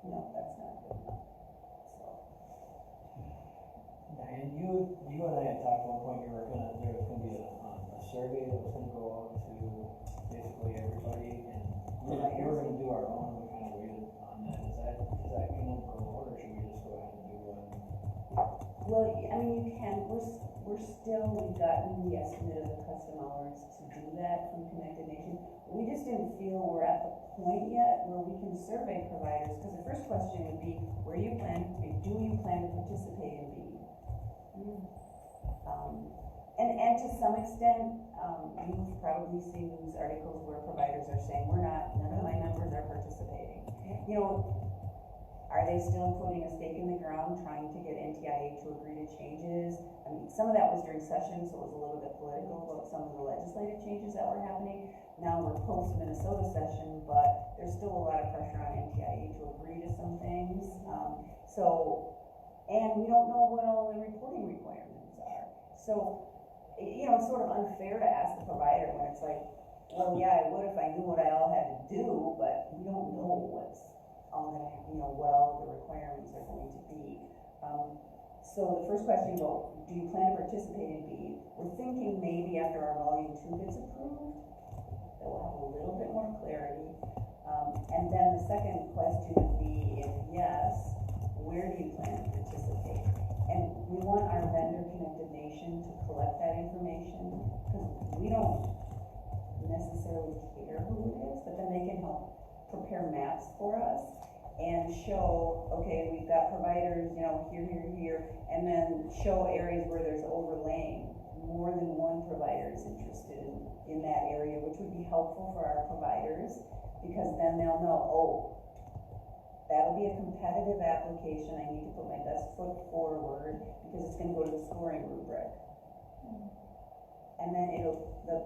No, that's not good enough. So. And you and I had talked at one point, there was gonna be a survey that was gonna go out to basically everybody, and we were gonna do our own, we kind of waited on that. Is that gonna promote, or should we just go ahead and do one? Well, I mean, you can, we've gotten the estimate of the custom hours to do that from Connected Nation. We just didn't feel we're at the point yet where we can survey providers, because the first question would be, do you plan to participate in BEAD? And to some extent, you've probably seen news articles where providers are saying, none of my members are participating. You know, are they still putting a stake in the ground, trying to get NTIA to agree to changes? I mean, some of that was during session, so it was a little bit political about some of the legislative changes that were happening. Now we're post-Minnesota session, but there's still a lot of pressure on NTIA to agree to some things. And we don't know what all the reporting requirements are. So, it's sort of unfair to ask the provider when it's like, well, yeah, I would if I knew what I all had to do, but we don't know what's all gonna, the requirements are going to be. So the first question about, do you plan to participate in BEAD? We're thinking maybe after our volume 2 gets approved, that we'll have a little bit more clarity. And then the second question would be, if yes, where do you plan to participate? And we want our vendor Connected Nation to collect that information, because we don't necessarily care who it is, but then they can help prepare maps for us and show, okay, we've got providers, here, and then show areas where there's overlaying. More than one provider is interested in that area, which would be helpful for our providers, because then they'll know, that'll be a competitive application. I need to put my best foot forward because it's going to go to the scoring rubric. And then the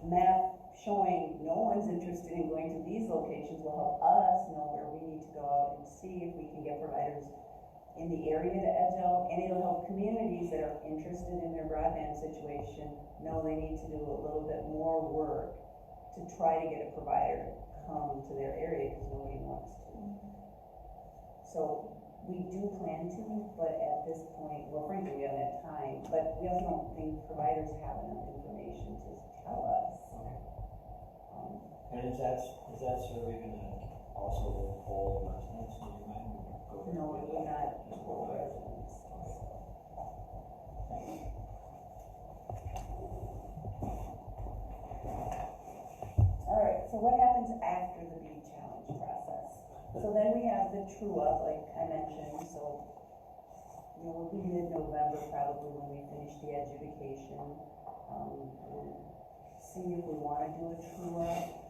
map showing no one's interested in going to these locations will help us know where we need to go out and see if we can get providers in the area to edge out, and it'll help communities that are interested in their broadband situation know they need to do a little bit more work to try to get a provider to come to their area, because nobody wants to. So we do plan to, but at this point, well, frankly, we haven't had time, but we also don't think providers have enough information to tell us. And is that survey gonna also poll residents, do you mind? No, it will not poll residents. All right, so what happens after the BEAD challenge process? So then we have the true up, like I mentioned, so, we'll be mid-November probably when we finish the adjudication. We'll see if we wanna do a true up.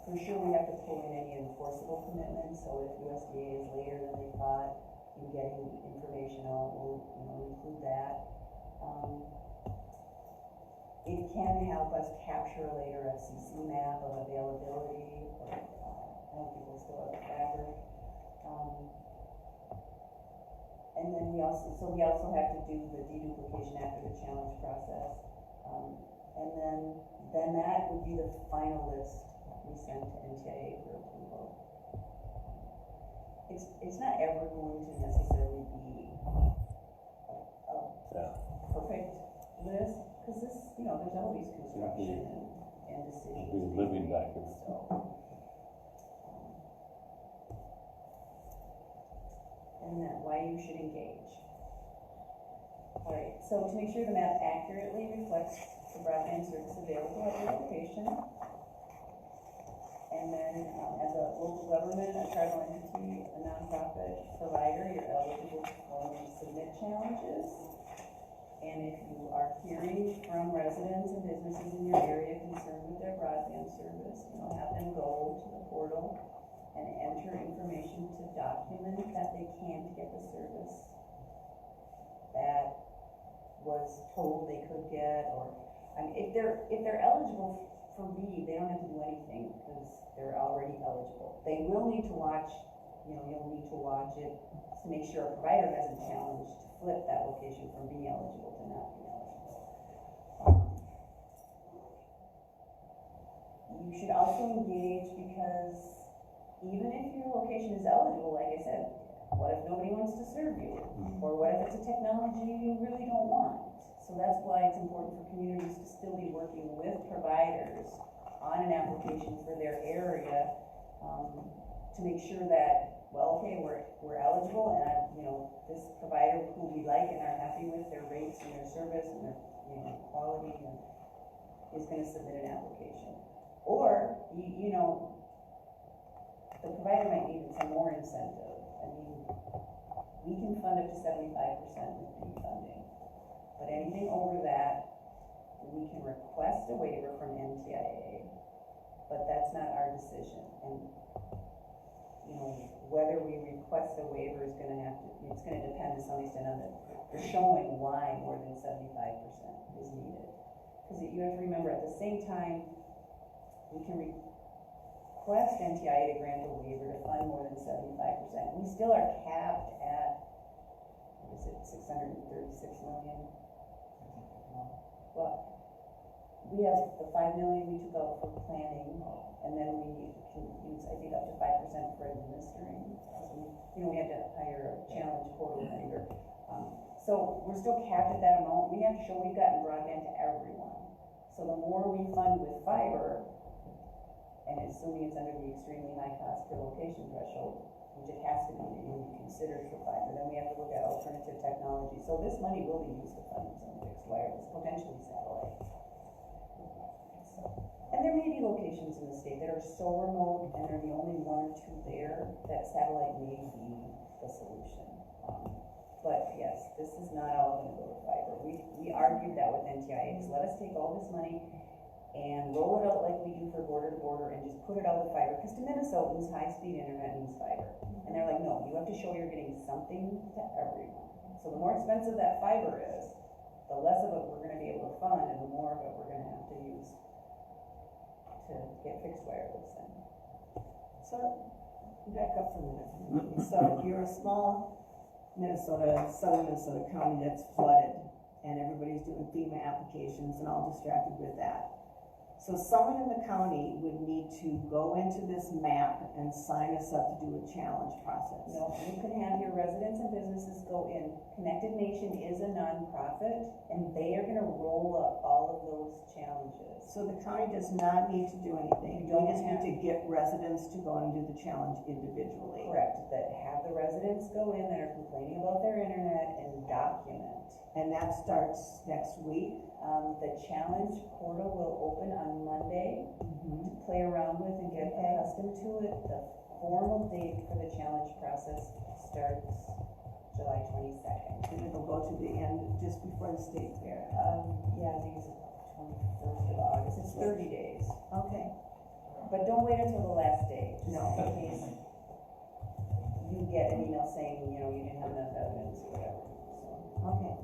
For sure, we have to pull in any enforceable commitments, so if USDA is later than they thought in getting information out, we'll, include that. It can help us capture a later FCC map of availability, or, I don't think we'll still have the fabric. And then we also have to do the deduplication after the challenge process. And then that would be the final list we send to NTIA for approval. It's not ever going to necessarily be a perfect list, because there's always construction and decisions. It'll be living document. And that why you should engage. All right, so to make sure the map accurately reflects the broadband service available at your location, and then as a local government, a tribal entity, a nonprofit provider, you're eligible to submit challenges. And if you are hearing from residents and businesses in your area concerned with their broadband service, have them go to the portal and enter information to document that they can't get the service that was told they could get, or, if they're eligible for BEAD, they don't have to do anything because they're already eligible. They will need to watch, you'll need to watch it to make sure a provider hasn't challenged to flip that location from being eligible to not being eligible. You should also engage, because even if your location is eligible, like I said, what if nobody wants to serve you? Or what if it's a technology you really don't want? So that's why it's important for communities to still be working with providers on an application for their area, to make sure that, well, okay, we're eligible, and this provider who we like and are happy with their rates and their service and their quality is going to submit an application. Or the provider might need some more incentive. We can fund up to 75% with BEAD funding, but anything over that, we can request a waiver from NTIA, but that's not our decision. And whether we request a waiver it's gonna depend to some extent on the showing why more than 75% is needed. Because you have to remember, at the same time, we can request NTIA to grant a waiver to fund more than 75%. We still are capped at, what is it, 636 million? Well, we have the 5 million we took out for planning, and then we can use, I think, up to 5% for administering. We had to hire a challenge coordinator. So we're still capped at that amount. We have to show we've gotten broadband to everyone. So the more we fund with fiber, and assuming it's under the extremely high cost per location threshold, which it has to be considered for fiber, then we have to look at alternative technology. So this money will be used to fund some fixed wireless, potentially satellite. And there may be locations in the state that are so remote, and they're the only one or two there, that satellite may be the solution. But yes, this is not all going to go to fiber. We argued that with NTIA, just let us take all this money and roll it out like we do for border to border and just put it out with fiber. Because to Minnesotans, high-speed internet means fiber. And they're like, no, you have to show you're getting something to everyone. So the more expensive that fiber is, the less of it we're going to be able to fund, and the more of it we're going to have to use to get fixed wireless in. So back up for a minute. So you're a small southern Minnesota county that's flooded, and everybody's doing FEMA applications and all distracted with that. So someone in the county would need to go into this map and sign us up to do a challenge process. No, you can have your residents and businesses go in. Connected Nation is a nonprofit, and they are gonna roll up all of those challenges. So the county does not need to do anything. We just need to get residents to go and do the challenge individually. Correct, that have the residents go in that are complaining about their internet and document. And that starts next week. The challenge portal will open on Monday to play around with and get accustomed to it. The formal date for the challenge process starts July 22nd. And it'll go to the end just before the state fair. Yeah, I think it's 21st of August. It's 30 days. Okay. But don't wait until the last day. Just No. in case you get an email saying, you know, you didn't have enough evidence or whatever. So. Okay.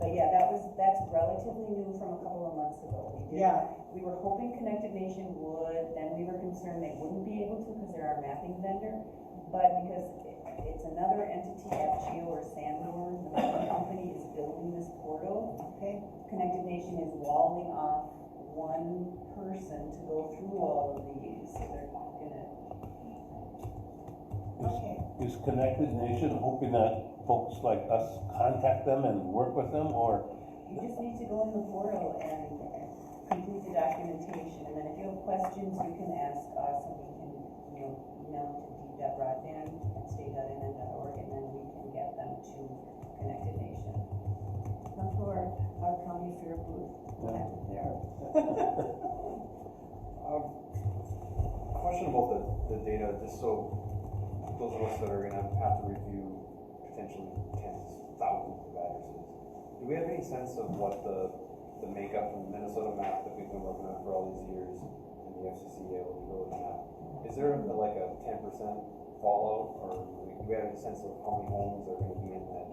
But yeah, that's relatively new from a couple of months ago. We were hoping Connected Nation would, then we were concerned they wouldn't be able to because they're our mapping vendor. But because it's another entity, FGO or Sanborn, the mapping company is building this portal. Okay. Connected Nation is walling off one person to go through all of these, so they're gonna. Okay. Is Connected Nation hoping that folks like us contact them and work with them, or? You just need to go in the portal and complete the documentation, and then if you have questions, you can ask us, and we can, you know, email to deep.broadband@state.nn.org, and then we can get them to Connected Nation. Come to our county fair booth. We'll have it there. Question about the data, just so those of us that are gonna have to review potentially tens, thousands of addresses, do we have any sense of what the makeup from the Minnesota map that we've been working on for all these years and the FCC eligibility map? Is there like a 10% fallout, or do we have any sense of how many homes are gonna be in that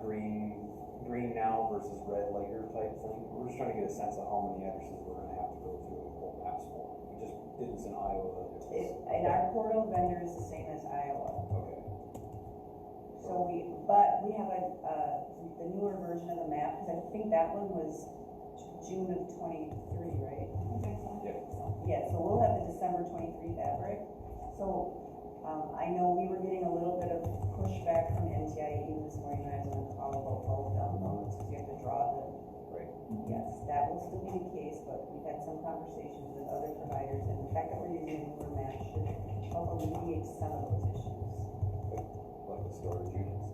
green now versus red later type thing? We're just trying to get a sense of how many addresses we're gonna have to go through and pull maps for. We just did this in Iowa. And our portal vendor is the same as Iowa. Okay. So but we have the newer version of the map, because I think that one was June of 23, right? Yeah. Yeah, so we'll have the December 23 fabric. So, I know we were getting a little bit of pushback from NTIA this morning, when I was on the call about bulk downloads, because you have to draw the. Right. Yes, that will still be the case, but we've had some conversations with other providers, and the fact that we're using a newer map should help alleviate some of those issues. Like the storage units.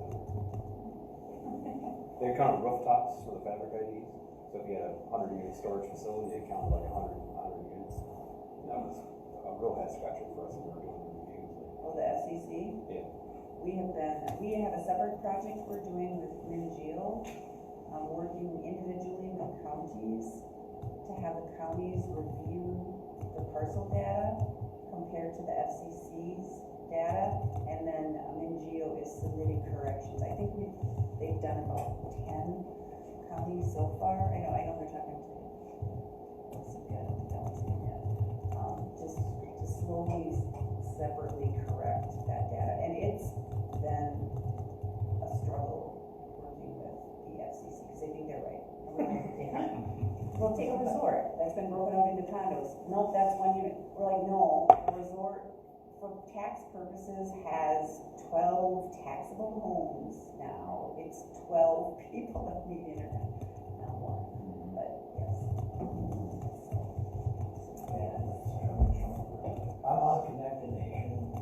They count rooftops for the fabric IDs. So if you had a 100-unit storage facility, it counted like 100 units. And that was a real head scratcher for us when we were doing the reviews. Oh, the FCC? Yeah. We have a separate project we're doing with Geo, working individually with counties to have the counties review the parcel data compared to the FCC's data, and then Geo is submitting corrections. I think they've done about 10 counties so far. I know they're talking to, let's see, I don't know what's in yet. Just to slowly, separately correct that data, and it's been a struggle working with the FCC, because they think they're right. Well, take a resort that's been broken out into condos. Nope, that's one unit. We're like, no, a resort for tax purposes has 12 taxable homes now. It's 12 people that need internet, not one. But yes. I'm on Connected Nation,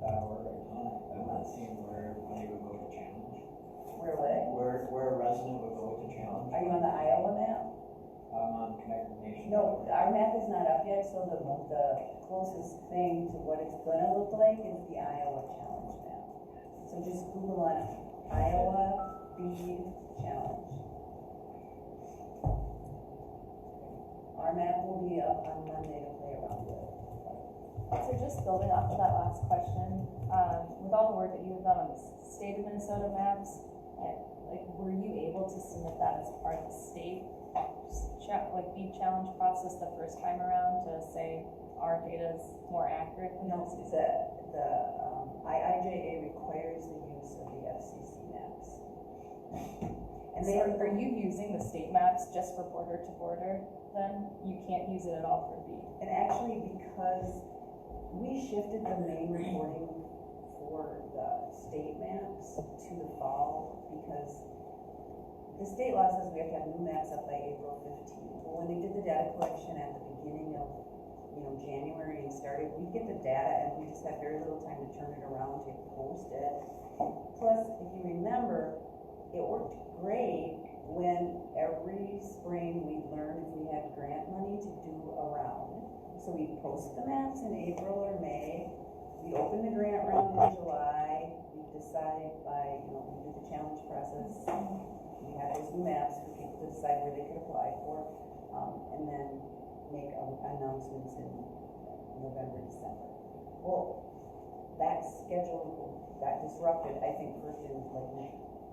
I'm not seeing where money would go to challenge. Where what? Where a resident would go to challenge. Are you on the Iowa map? I'm on Connected Nation. No, our map is not up yet, so the closest thing to what it's gonna look like is the Iowa challenge map. So just Google on Iowa BEAD challenge. Our map will be up on Monday to play around with. So just building off of that last question, with all the work that you've done on the state of Minnesota maps, were you able to submit that as part of the state BEAD challenge process the first time around to to say our data is more accurate than No, FCC? the IIJA requires the use of the FCC maps. And So are you using the state maps just for border to border then? You can't use it at all for BEAD? And actually, because we shifted the main reporting for the state maps to the fall, because the state law says we have to have new maps up by April 15th. Well, when they did the data collection at the beginning of, January and started, we get the data and we just had very little time to turn it around to post it. Plus, if you remember, it worked great when every spring we learned if we had grant money to do a round. So we post the maps in April or May, we open the grant round in July, we decide by, we do the challenge process. We had those new maps for people to decide where they could apply for, and then make announcements in November, December. Well, that schedule got disrupted, I think, first in 2020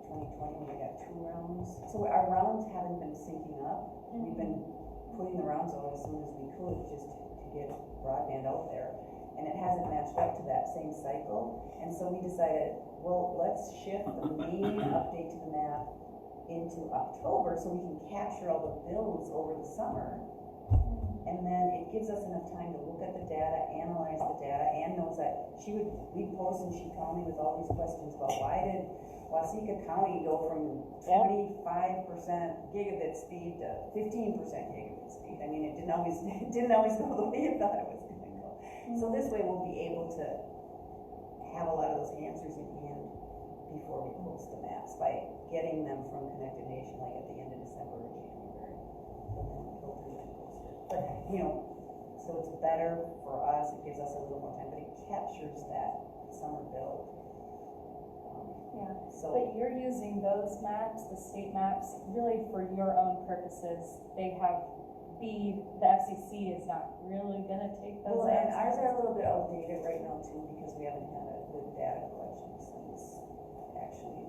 when we got 2 rounds. So our rounds haven't been syncing up. We've been putting the rounds out as soon as we could just to get broadband out there. And it hasn't matched up to that same cycle. And so we decided, well, let's shift the main update to the map into October so we can capture all the bills over the summer. And then it gives us enough time to look at the data, analyze the data. Ann knows that we'd post and she'd call me with all these questions about why did Waseca County go from 25% gigabit speed to 15% gigabit speed. I mean, it didn't always go the way you thought it was going to go. So this way we'll be able to have a lot of those answers in hand before we post the maps by getting them from Connected Nation, like at the end of December or January. And then filter and post it. But, so it's better for us, it gives us a little more time, but it captures that summer build. Yeah, So, but you're using those maps, the state maps, really for your own purposes. They have BEAD, the FCC is not really gonna take those. well, and ours are a little bit outdated right now too, because we haven't had a good data collection since, actually,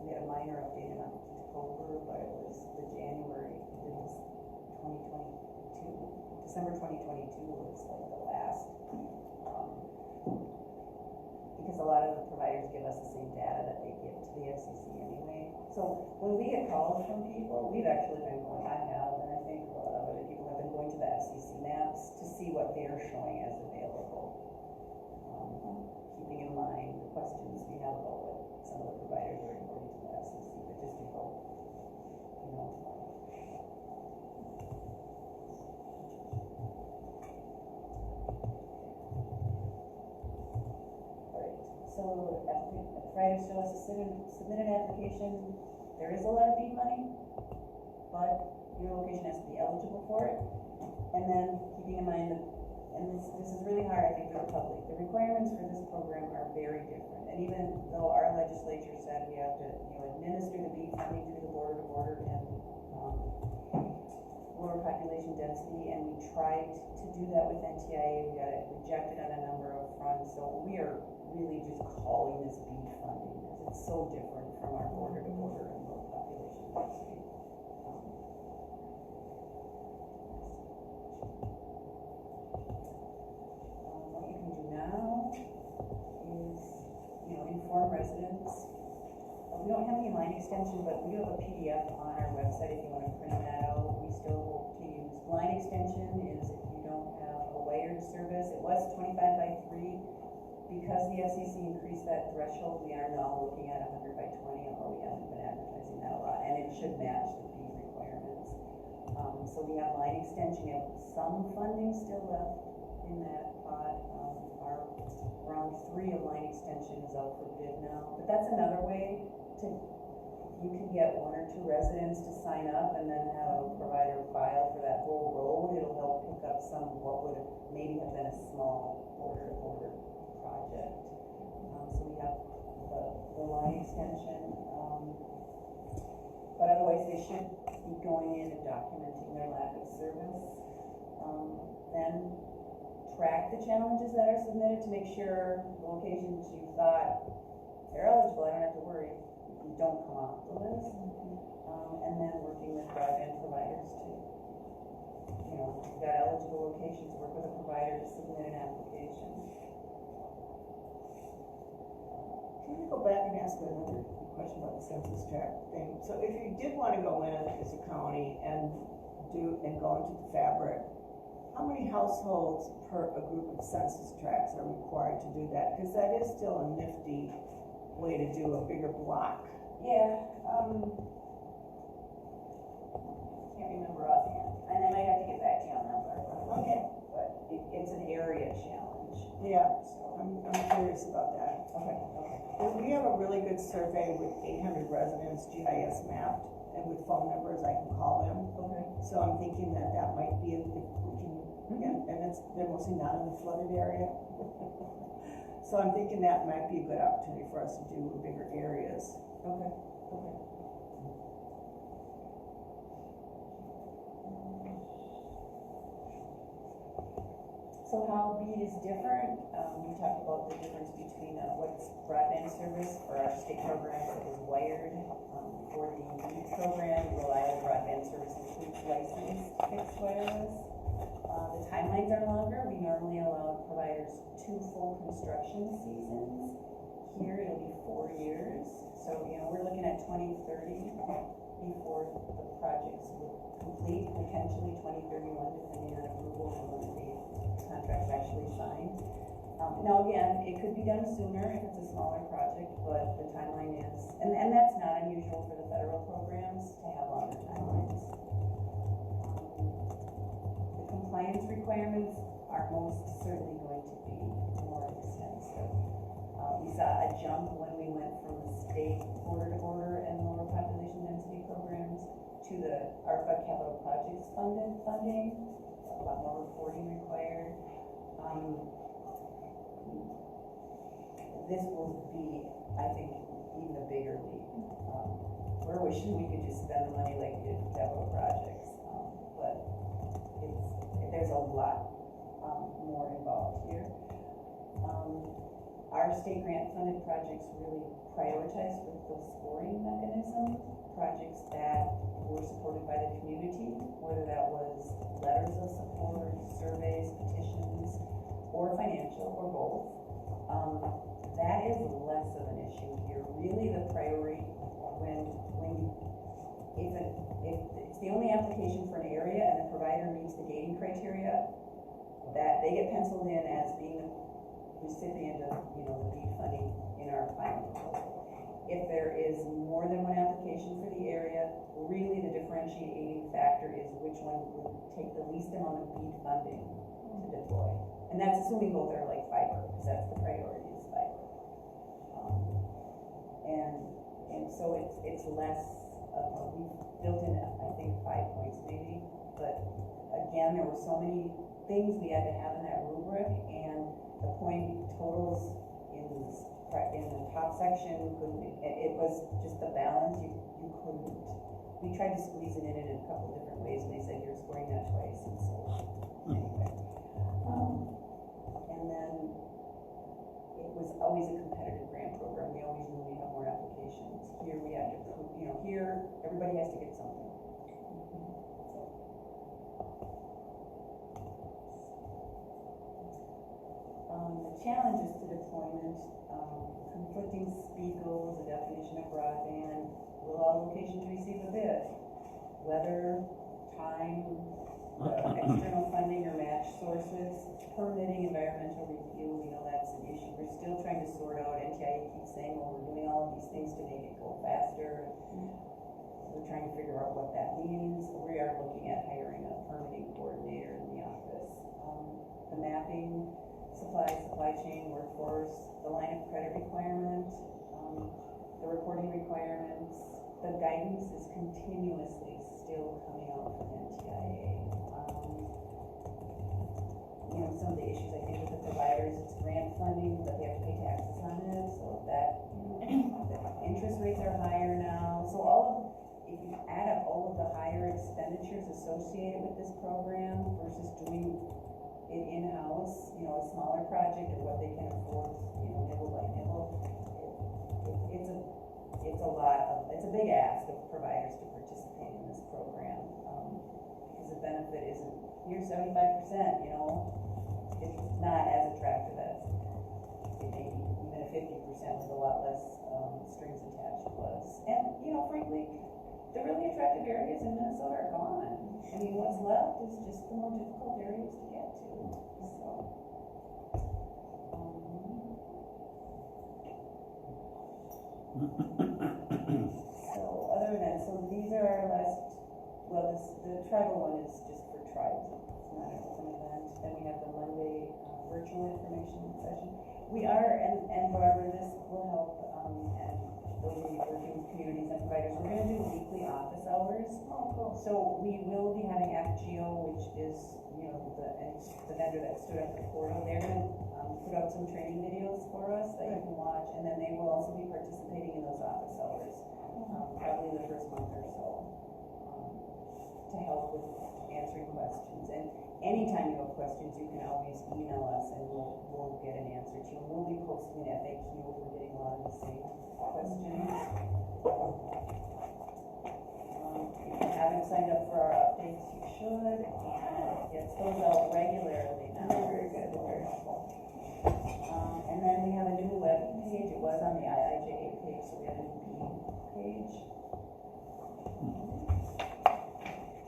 we had a minor update in October, but it was the January, it was 2022, December 2022 was like the last, because a lot of the providers give us the same data that they give to the FCC anyway. So when we get calls from people, we've actually been going, I have, and I think a lot of other people have been going to the FCC maps to see what they're showing as available. Keeping in mind the questions we have about what some of the providers are reporting to the FCC, but just to help, So, Friday show us to submit an application. There is a lot of BEAD money, but your location has to be eligible for it. And then keeping in mind that, and this is really hard, I think, for the public. The requirements for this program are very different. And even though our legislature said we have to, administer the BEAD funding through the border to border and lower population density, and we tried to do that with NTIA, we got it rejected on a number of fronts. So we are really just calling this BEAD funding because it's so different from our border to border and low population density. What you can do now is, inform residents. We don't have any line extension, but we have a PDF on our website if you want to print that out. We still hope to use line extension is if you don't have a wired service. It was 25 by 3. Because the FCC increased that threshold, we are now looking at 100 by 20, although we haven't been advertising that a lot, and it should match the BEAD requirements. So we have line extension, we have some funding still left in that pot. Our round 3 of line extension is out for bid now, but that's another way to, you can get 1 or 2 residents to sign up and then have a provider file for that whole road. It'll help pick up some of what would maybe have been a small border to border project. So we have the line extension, but otherwise they should be going in and documenting their lack of service. Then track the challenges that are submitted to make sure the locations you thought they're eligible, I don't have to worry, you don't come off the list. And then working with broadband providers to, if you got eligible eligible locations, work with a provider to submit an application. Can we go back and ask another question about the census tract thing? So if you did want to go in as a county and go into the fabric, how many households per a group of census tracts are required to do that? Because that is still a nifty way to do a bigger block. Yeah, can't remember offhand, and I might have to get back to you on that one. Okay. But it's an area challenge. Yeah, I'm curious about that. Okay. And we have a really good survey with 800 residents, GIS mapped, and with phone numbers, I can call them. Okay. So I'm thinking that might be, if we can, and they're mostly not in the flooded area. So I'm thinking that might be a good opportunity for us to do bigger areas. Okay. So how BEAD is different, we talked about the difference between what's broadband service for our state program that is wired. For the BEAD program, reliable broadband service includes licensed fixed wireless. The timelines are longer. We normally allow providers 2 full construction seasons. Here it'll be 4 years. So, we're looking at 2030 before the projects would complete, potentially 2031, depending on approval and when the contract's actually signed. Now again, it could be done sooner if it's a smaller project, but the timeline is, and that's not unusual for the federal programs to have longer timelines. The compliance requirements are most certainly going to be more extensive. We saw a jump when we went from the state border to border and lower population density programs to the ARPA capital projects funding, a lot more reporting required. This will be, I think, even a bigger leap. We're wishing we could just spend the money like we did for capital projects, but there's a lot more involved here. Our state grant funded projects really prioritize with the scoring mechanism, projects that were supported by the community, whether that was letters of support, surveys, petitions, or financial, or both. That is less of an issue here. Really the priority if it's the only application for an area and the provider meets the gating criteria, that they get penciled in as being the recipient of, the BEAD funding in our final proposal. If there is more than one application for the area, really the differentiating factor is which one would take the least amount of BEAD funding to deploy. And that's assuming both are like fiber, because that's the priority is fiber. And so it's less, we've built in, I think, 5 points maybe, but again, there were so many things we had to have in that rubric, and the point totals in the top section it was just the balance, you couldn't. We tried to squeeze it in a couple different ways, and they said you're scoring that twice, and so, anyway. And then it was always a competitive grant program. We always knew we'd have more applications. Here we have to prove, here everybody has to get something. The challenges to deployment, conflicting speed goals, the definition of broadband, will all locations receive a bid? Weather, time, external funding or match sources, permitting, environmental review, that's an issue. We're still trying to sort out. NTIA keeps saying, well, we're doing all of these things to make it go faster. We're trying to figure out what that means. We are looking at hiring a permitting coordinator in the office. The mapping, supply chain, workforce, the line of credit requirement, the reporting requirements, the guidance is continuously still coming out from NTIA. Some of the issues I think with the providers, it's grant funding, but they have to pay taxes on it, so that, the interest rates are higher now. So if you add up all of the higher expenditures associated with this program versus doing it in-house, a smaller project or what they can afford, nibble by nibble, it's a big ask of providers to participate in this program, because the benefit isn't, here's 75% 25%, you know, it's not as attractive as it maybe even a 50% with a lot less, strings attached was. And, you know, frankly, the really attractive areas in Minnesota are gone. I mean, what's left is just the more difficult areas to get to, so. So, other than that, so these are our last, well, the tribal one is just for tribes, it's not an open event. Then we have the Monday, virtual information session. We are, and Barbara, this will help, and those of you working with communities and providers, we're gonna do weekly office hours. Oh, cool. So we will be having FGO, which is, you know, the vendor that stood up the portal. They're gonna put out some training videos for us that you can watch, and then they will also be participating in those office hours, probably in the first month or so, to help with answering questions. And anytime you have questions, you can always email us, and we'll get an answer to you. We'll be posting an FAQ if we're getting a lot of the same questions. If you haven't signed up for our updates, you should, and it gets those out regularly now. Very good, very helpful. And then we have a new web page. It was on the IIJA page, so we have a new BEAD page.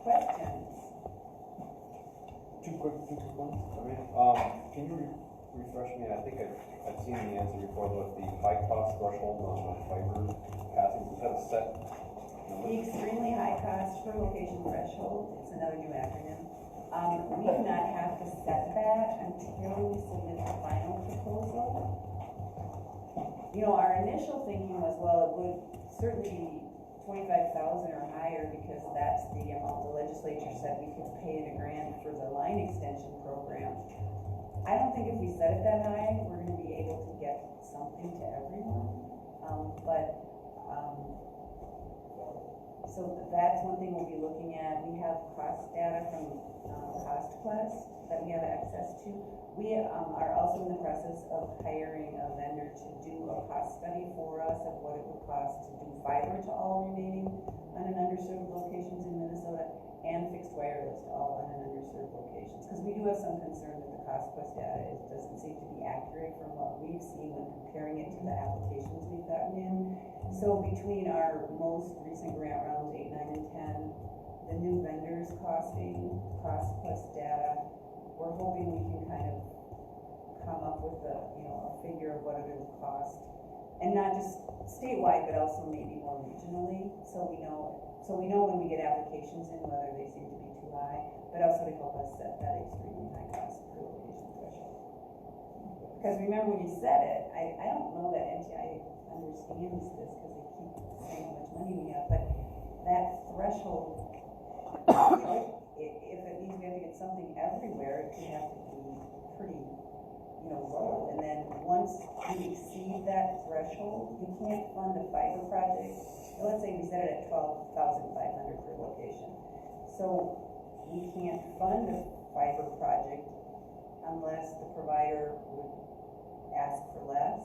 Questions? Two quick ones. Can you refresh me? I think I've seen the answer before, but the high cost threshold on the fiber passing, is that a set number? The extremely high cost per location threshold, it's another new acronym. We do not have to set that until we submit the final proposal. You know, our initial thinking was, well, it would certainly be 25,000 or higher, because that's the amount the legislature said we could pay in a grant for the line extension program. I don't think if we set it that high, we're gonna be able to get something to everyone. So that's one thing we'll be looking at. We have cost data from Cost Quest that we have access to. We are also in the process of hiring a vendor to do a cost study for us of what it would cost to do fiber to all remaining underserved locations in Minnesota, and fixed wireless to all underserved locations. Because we do have some concern that the Cost Quest data doesn't seem to be accurate from what we've seen when comparing it to the applications we've gotten in. So between our most recent grant rounds, 8, 9, and 10, the new vendors costing, Cost Quest data, we're hoping we can kind of come up with a figure of what it would cost, and not just statewide, but also maybe more regionally, so we know when we get applications in whether they seem to be too high, but also to help us set that extremely high cost per location threshold. Because remember, when you set it, I don't know that NTI understands this, because they keep saying how much money we have, but that threshold, if it means we have to get something everywhere, it could have to be pretty, low. And then once we exceed that threshold, you can't fund a fiber project. Let's say we set it at 12,500 per location. So we can't fund a fiber project unless the provider would ask for less.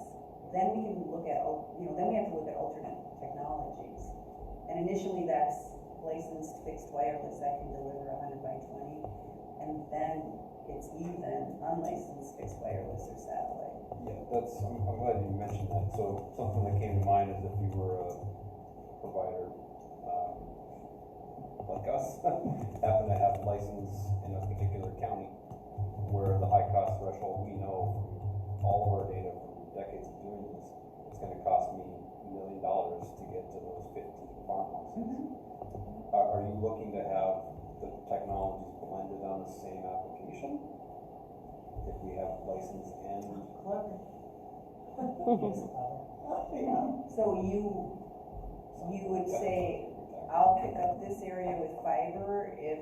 Then we can look at, then we have to look at alternate technologies. And initially that's licensed fixed wireless that can deliver 100 by 20. And then it's even unlicensed fixed wireless or satellite. Yeah, I'm glad you mentioned that. So something that came to mind is if you were a provider, like us, happen to have a license in a particular county where the high cost threshold, we know from all of our data from decades of doing this, it's gonna cost me $1 million to get to those 15 farmhouses. Mm-hmm. Are you looking to have the technologies blended on the same application? If we have license and Clever. Yeah. So you would say, I'll pick up this area with fiber if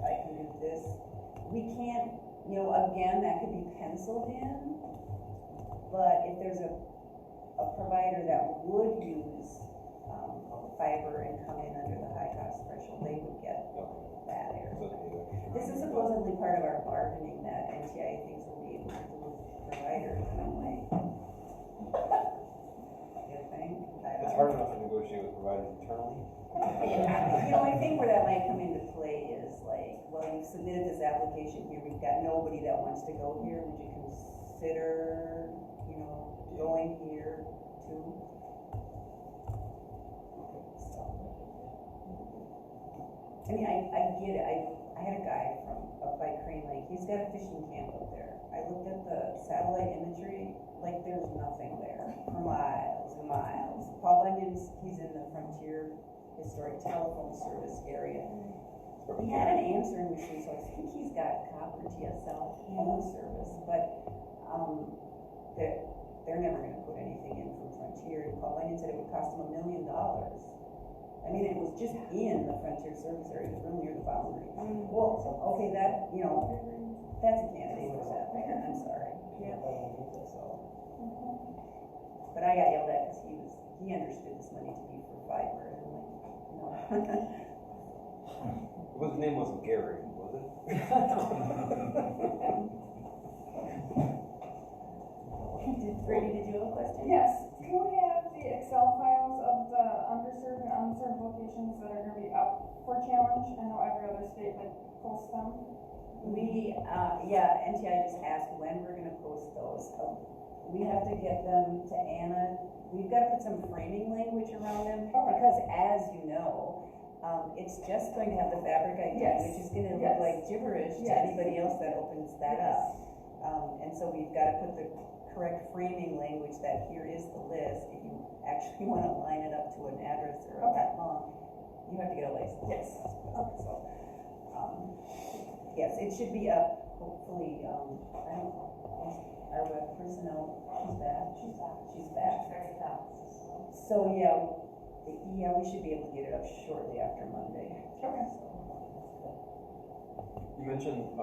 I can do this. We can't, again, that could be penciled in, but if there's a provider that would use fiber and come in under the high cost threshold, they would get that area. This is supposedly part of our bargaining that NTIA thinks we'll be able to do with providers in a way. You think? it's hard enough to negotiate with providers internally. I think where that might come into play is like, well, you've submitted this application here, we've got nobody that wants to go here, would you consider, going here too? So. I mean, I get it, I had a guy from up by Crane Lake, he's got a fishing camp up there. I looked at the satellite imagery, like there's nothing there for miles and miles. Paul Bunyan's, he's in the Frontier Historic Telephone Service area. He had an answering machine, so I think he's got copper TSL phone service, but they're never gonna put anything in from Frontier. Paul Bunyan said it would cost him $1 million. I mean, it was just in the Frontier Service area, it was real near the boundary. Well, okay, that, that's a candidate for that there, I'm sorry. Yeah. So. But I got yelled at because he understood this money to be for fiber, and I'm like, no. Well, his name wasn't Gary, was it? Brady, did you have a question? Yes, can we have the Excel files of the underserved and unserved locations that are gonna be up for challenge? I know every other state like posts them. NTI just asked when we're gonna post those. We have to get them to Anna. We've got to put some framing language around them, because as you know, it's just going to have the fabric ID, which is gonna look like gibberish to anybody else that opens that up. And so we've got to put the correct framing language that here is the list. If you actually want to line it up to an address or that long, you have to get a license. Yes. So, yes, it should be up, hopefully, I don't know, our web personnel, she's back. Very fast. So, we should be able to get it up shortly after Monday. Okay. You mentioned,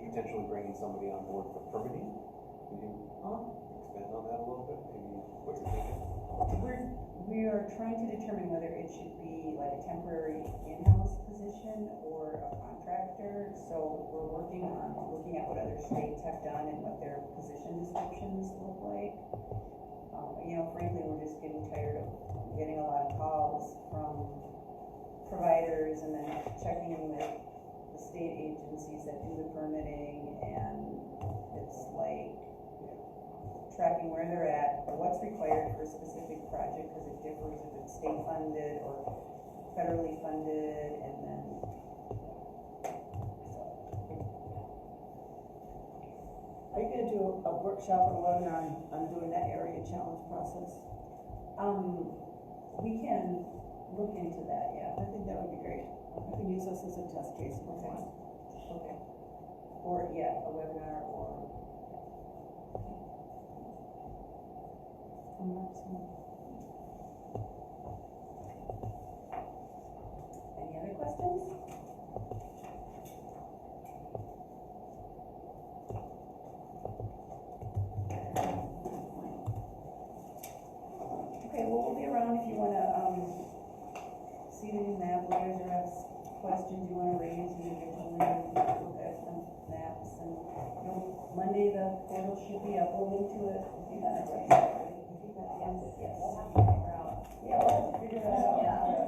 potentially bringing somebody on board for permitting. Can you expand on that a little bit? Maybe what you're thinking? We are trying to determine whether it should be like a temporary in-house position or a contractor. So we're working on looking at what other states have done and what their position descriptions look like. Frankly, we're just getting tired of getting a lot of calls from providers and then checking in with the state agencies that do the permitting, and it's like tracking where they're at, or what's required for a specific project, because it differs if it's state funded or federally funded, and then Are you gonna do a workshop or webinar on doing that area challenge process? we can look into that, yeah. I think that would be great. I can use this as a test case for one. Okay. Or, a webinar or. Any other questions? Okay, well, we'll be around if you wanna, see the new map layers or have questions you wanna raise individually, look at some maps, and, Monday the portal should be up, we'll link to it if you got it right. Yes. Yeah, we'll have to figure it out. Yeah.